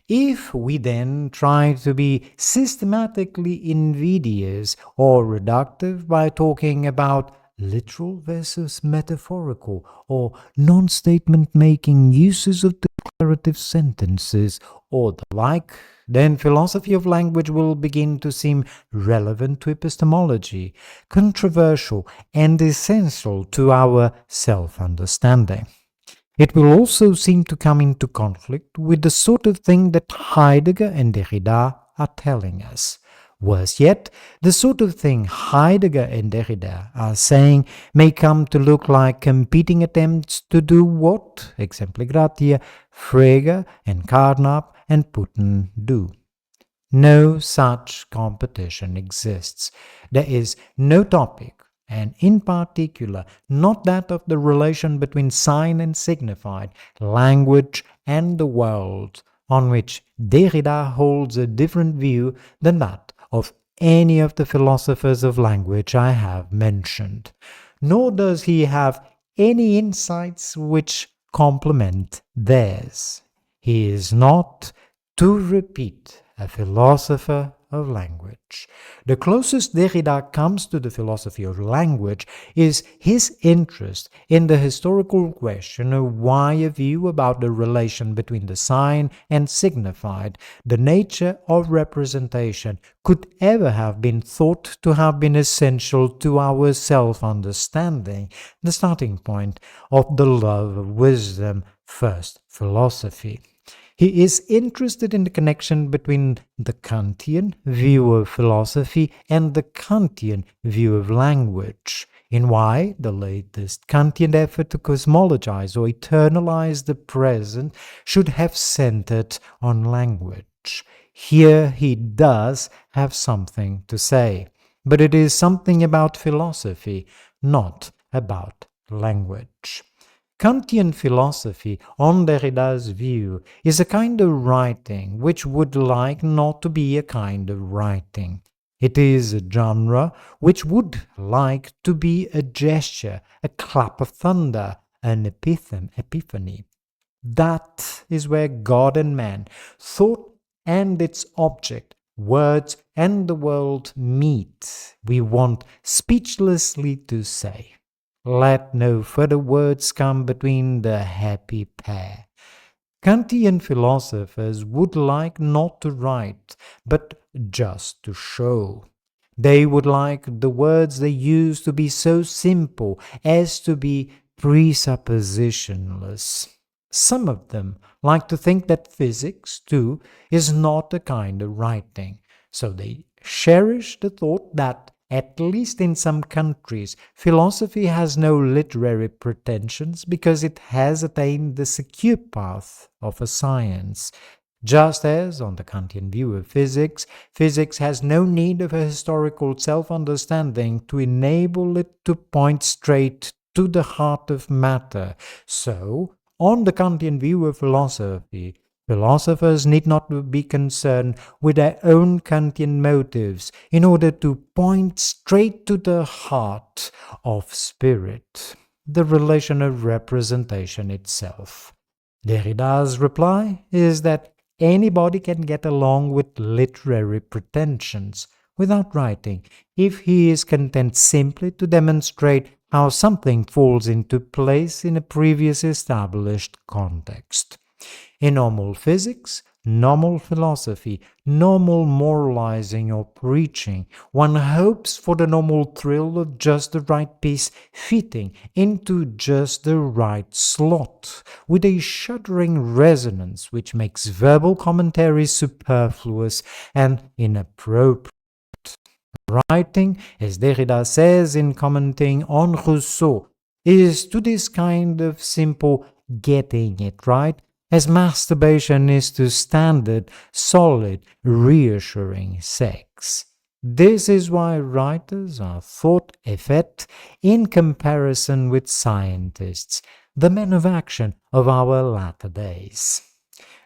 If we then try to be systematically invidious or reductive by talking about literal versus metaphorical or non-statement making uses of declarative sentences or the like, then philosophy of language will begin to seem relevant to epistemology, controversial, and essential to our self-understanding. It will also seem to come into conflict with the sort of thing that Heidegger and Derrida are telling us. Worse yet, the sort of thing Heidegger and Derrida are saying may come to look like competing attempts to do what, exempli gratia, Frege and Carnap and Putin do. No such competition exists. There is no topic, and in particular not that of the relation between sign and signified, language and the world, on which Derrida holds a different view than that of any of the philosophers of language I have mentioned. Nor does he have any insights which complement theirs. He is not, to repeat, a philosopher of language. The closest Derrida comes to the philosophy of language is his interest in the historical question of why a view about the relation between the sign and signified, the nature of representation, could ever have been thought to have been essential to our self-understanding, the starting point of the love of wisdom, first philosophy. He is interested in the connection between the Kantian view of philosophy and the Kantian view of language, in why the latest Kantian effort to cosmologize or eternalize the present should have centered on language. Here he does have something to say, but it is something about philosophy, not about language. Kantian philosophy, on Derrida's view, is a kind of writing which would like not to be a kind of writing. It is a genre which would like to be a gesture, a clap of thunder, an epiphany. That is where God and man, thought and its object, words and the world meet, we want speechlessly to say. Let no further words come between the happy pair. Kantian philosophers would like not to write, but just to show. They would like the words they use to be so simple as to be presuppositionless. Some of them like to think that physics, too, is not a kind of writing, so they cherish the thought that, at least in some countries, philosophy has no literary pretensions because it has attained the secure path of a science. Just as, on the Kantian view of physics, physics has no need of a historical self-understanding to enable it to point straight to the heart of matter, so, on the Kantian view of philosophy, philosophers need not be concerned with their own Kantian motives in order to point straight to the heart of spirit, the relation of representation itself. Derrida's reply is that anybody can get along with literary pretensions without writing if he is content simply to demonstrate how something falls into place in a previous established context. In normal physics, normal philosophy, normal moralizing or preaching, one hopes for the normal thrill of just the right piece fitting into just the right slot, with a shuddering resonance which makes verbal commentary superfluous and inappropriate. Writing, as Derrida says in commenting on Rousseau, is to this kind of simple getting it right, as masturbation is to standard, solid, reassuring sex. This is why writers are thought effete in comparison with scientists, the men of action of our latter days.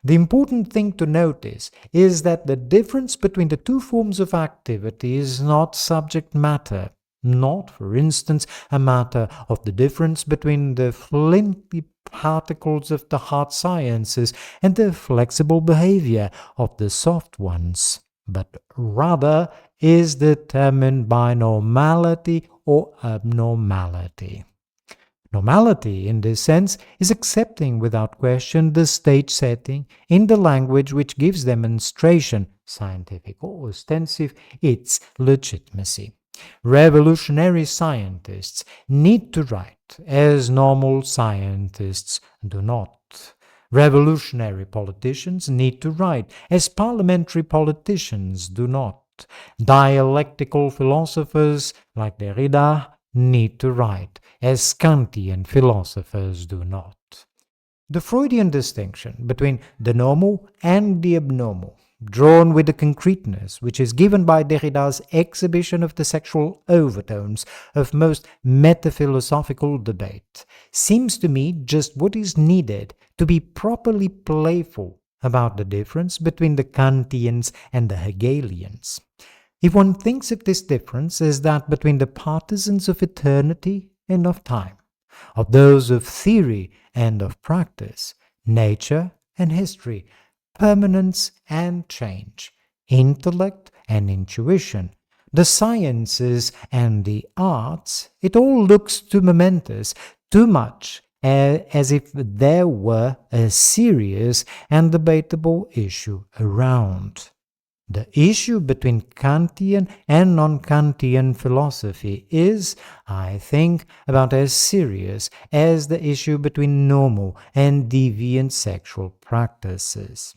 The important thing to notice is that the difference between the two forms of activity is not subject matter, not, for instance, a matter of the difference between the flinty particles of the hard sciences and the flexible behavior of the soft ones, but rather is determined by normality or abnormality. Normality, in this sense, is accepting without question the stage setting in the language which gives demonstration, scientific or ostensive, its legitimacy. Revolutionary scientists need to write, as normal scientists do not. Revolutionary politicians need to write, as parliamentary politicians do not. Dialectical philosophers like Derrida need to write, as Kantian philosophers do not. The Freudian distinction between the normal and the abnormal, drawn with the concreteness which is given by Derrida's exhibition of the sexual overtones of most metaphilosophical debate, seems to me just what is needed to be properly playful about the difference between the Kantians and the Hegelians. If one thinks of this difference as that between the partisans of eternity and of time, of those of theory and of practice, nature and history, permanence and change, intellect and intuition, the sciences and the arts, it all looks too momentous, too much as if there were a serious and debatable issue around. The issue between Kantian and non-Kantian philosophy is, I think, about as serious as the issue between normal and deviant sexual practices.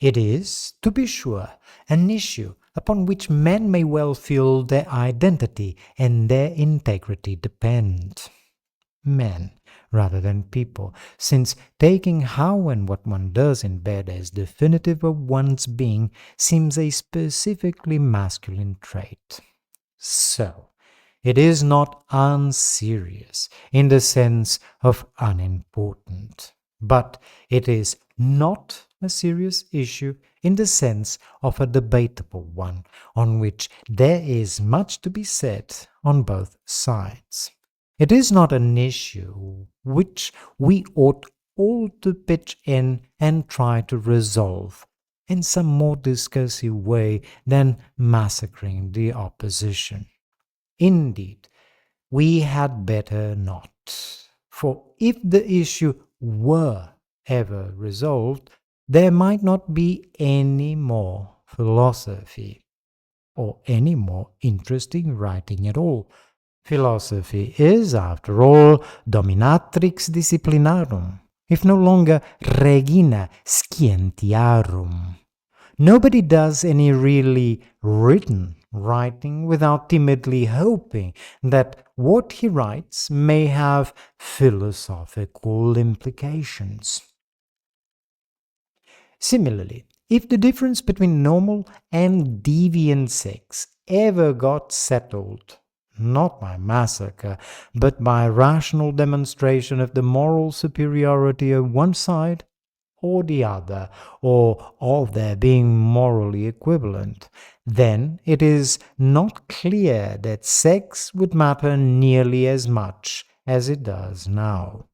It is, to be sure, an issue upon which men may well feel their identity and their integrity depend. Men, rather than people, since taking how and what one does in bed as definitive of one's being seems a specifically masculine trait. So, it is not unserious in the sense of unimportant, but it is not a serious issue in the sense of a debatable one, on which there is much to be said on both sides. It is not an issue which we ought all to pitch in and try to resolve in some more discursive way than massacring the opposition. Indeed, we had better not, for if the issue were ever resolved, there might not be any more philosophy, or any more interesting writing at all. Philosophy is, after all, dominatrix disciplinarum, if no longer regina scientiarum. Nobody does any really written writing without timidly hoping that what he writes may have philosophical implications. Similarly, if the difference between normal and deviant sex ever got settled, not by massacre, but by rational demonstration of the moral superiority of one side or the other, or of their being morally equivalent, then it is not clear that sex would matter nearly as much as it does now.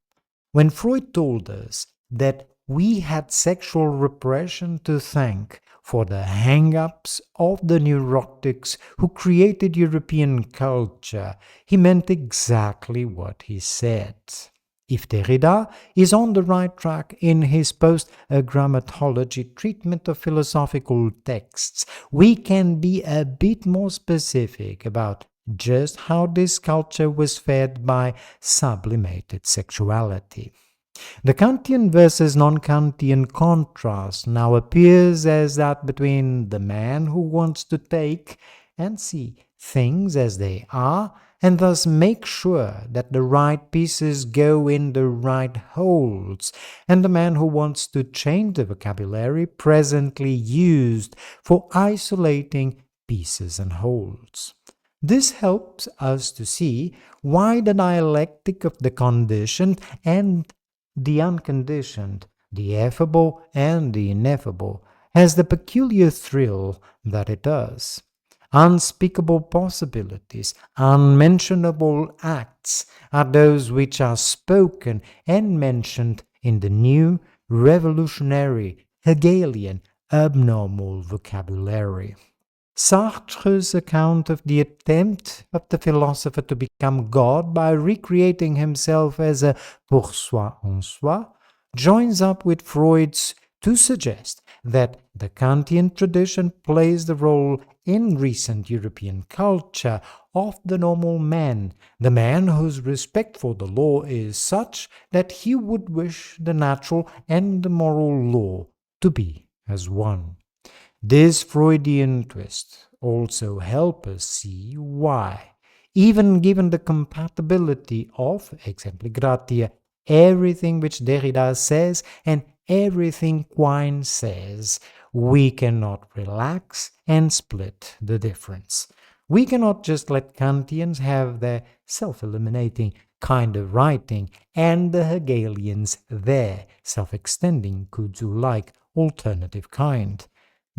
When Freud told us that we had sexual repression to thank for the hang-ups of the neurotics who created European culture, he meant exactly what he said. If Derrida is on the right track in his post-grammatology treatment of philosophical texts, we can be a bit more specific about just how this culture was fed by sublimated sexuality. The Kantian versus non-Kantian contrast now appears as that between the man who wants to take and see things as they are, and thus make sure that the right pieces go in the right holes, and the man who wants to change the vocabulary presently used for isolating pieces and holes. This helps us to see why the dialectic of the conditioned and the unconditioned the effable and the ineffable, has the peculiar thrill that it does. Unspeakable possibilities, unmentionable acts are those which are spoken and mentioned in the new, revolutionary, Hegelian, abnormal vocabulary. Sartre's account of the attempt of the philosopher to become God by recreating himself as a pour soi en soi joins up with Freud's to suggest that the Kantian tradition plays the role in recent European culture of the normal man, the man whose respect for the law is such that he would wish the natural and the moral law to be as one. This Freudian twist also helps us see why, even given the compatibility of, exempli gratia, everything which Derrida says and everything Quine says, we cannot relax and split the difference. We cannot just let Kantians have their self-eliminating kind of writing and the Hegelians their self-extending kudzu-like alternative kind.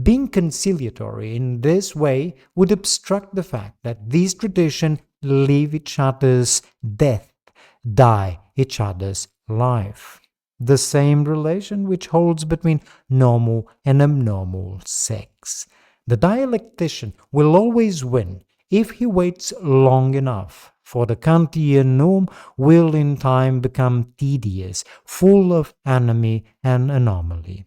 Being conciliatory in this way would obstruct the fact that these traditions live each other's death, die each other's life. The same relation which holds between normal and abnormal sex. The dialectician will always win if he waits long enough, for the Kantian norm will in time become tedious, full of enemy and anomaly.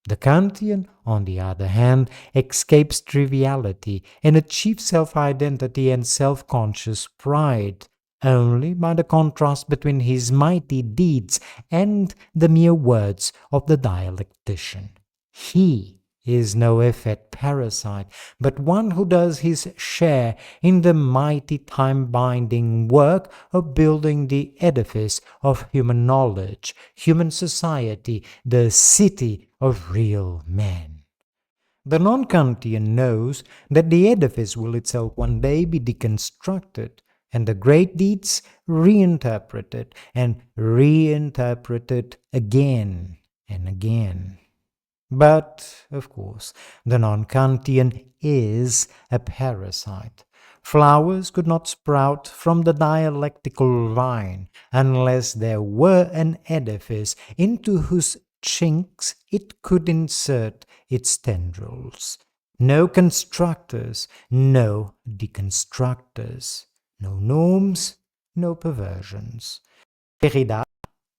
The Kantian, on the other hand, escapes triviality and achieves self-identity and self-conscious pride only by the contrast between his mighty deeds and the mere words of the dialectician. He is no effete parasite, but one who does his share in the mighty time-binding work of building the edifice of human knowledge, human society, the city of real men. The non-Kantian knows that the edifice will itself one day be deconstructed, and the great deeds reinterpreted and reinterpreted again and again. But, of course, the non-Kantian is a parasite. Flowers could not sprout from the dialectical vine unless there were an edifice into whose chinks it could insert its tendrils. No constructors, no deconstructors, no norms, no perversions. Derrida,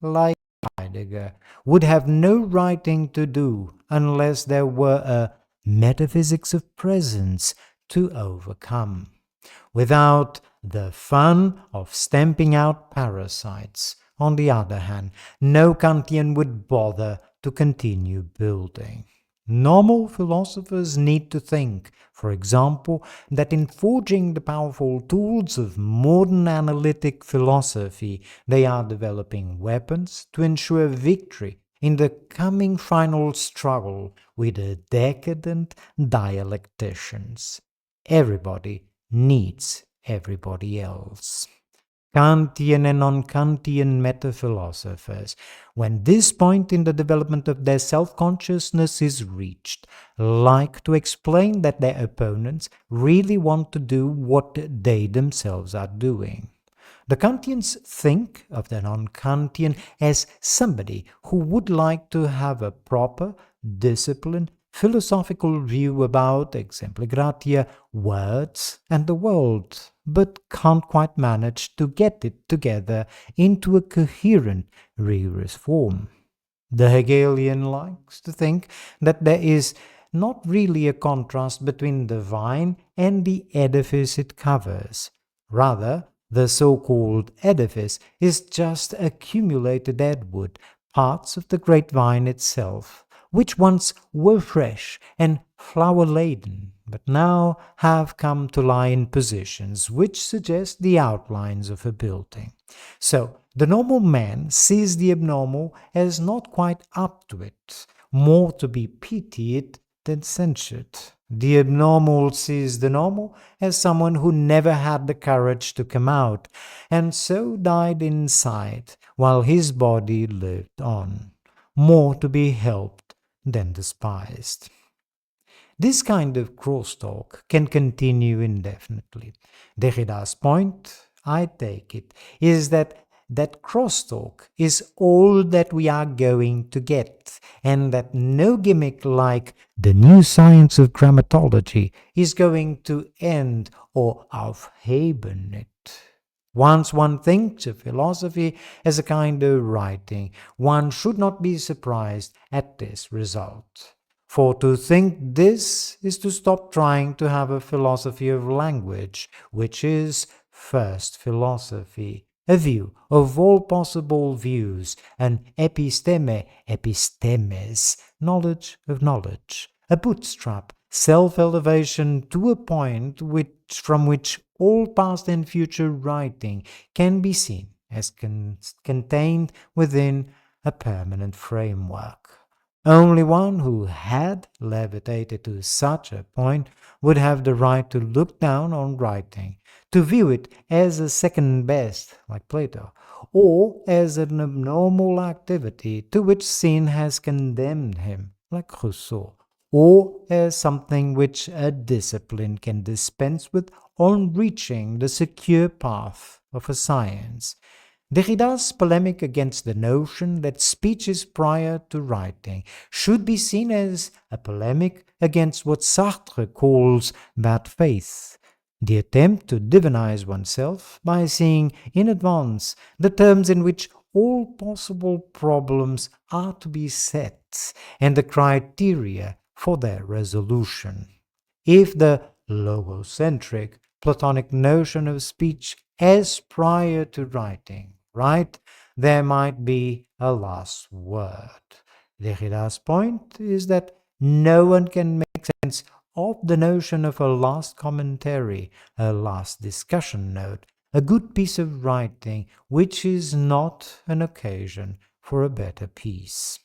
like Heidegger, would have no writing to do unless there were a metaphysics of presence to overcome. Without the fun of stamping out parasites, on the other hand, no Kantian would bother to continue building. Normal philosophers need to think, for example, that in forging the powerful tools of modern analytic philosophy, they are developing weapons to ensure victory in the coming final struggle with the decadent dialecticians. Everybody needs everybody else. Kantian and non-Kantian meta-philosophers, when this point in the development of their self-consciousness is reached, like to explain that their opponents really want to do what they themselves are doing. The Kantians think of the non-Kantian as somebody who would like to have a proper, disciplined, philosophical view about, exempli gratia, words and the world, but can't quite manage to get it together into a coherent, rigorous form. The Hegelian likes to think that there is not really a contrast between the vine and the edifice it covers. Rather, the so-called edifice is just accumulated deadwood, parts of the great vine itself, which once were fresh and flower-laden, but now have come to lie in positions which suggest the outlines of a building. So, the normal man sees the abnormal as not quite up to it, more to be pitied than censured. The abnormal sees the normal as someone who never had the courage to come out, and so died inside, while his body lived on. more to be helped than despised. This kind of crosstalk can continue indefinitely. Derrida's point, I take it, is that crosstalk is all that we are going to get, and that no gimmick like the new science of grammatology is going to end or aufheben it. Once one thinks of philosophy as a kind of writing, one should not be surprised at this result. For to think this is to stop trying to have a philosophy of language, which is first philosophy, a view of all possible views, an episteme, epistemes, knowledge of knowledge, a bootstrap, self-elevation to a point from which all past and future writing can be seen as contained within a permanent framework. Only one who had levitated to such a point would have the right to look down on writing, to view it as a second best, like Plato, or as an abnormal activity to which sin has condemned him, like Rousseau, or as something which a discipline can dispense with on reaching the secure path of a science. Derrida's polemic against the notion that speech is prior to writing should be seen as a polemic against what Sartre calls bad faith, the attempt to divinize oneself by seeing in advance the terms in which all possible problems are to be set and the criteria for their resolution. If the logocentric Platonic notion of speech as prior to writing, right, there might be a last word. Derrida's point is that no one can make sense of the notion of a last commentary, a last discussion note, a good piece of writing which is not an occasion for a better peace.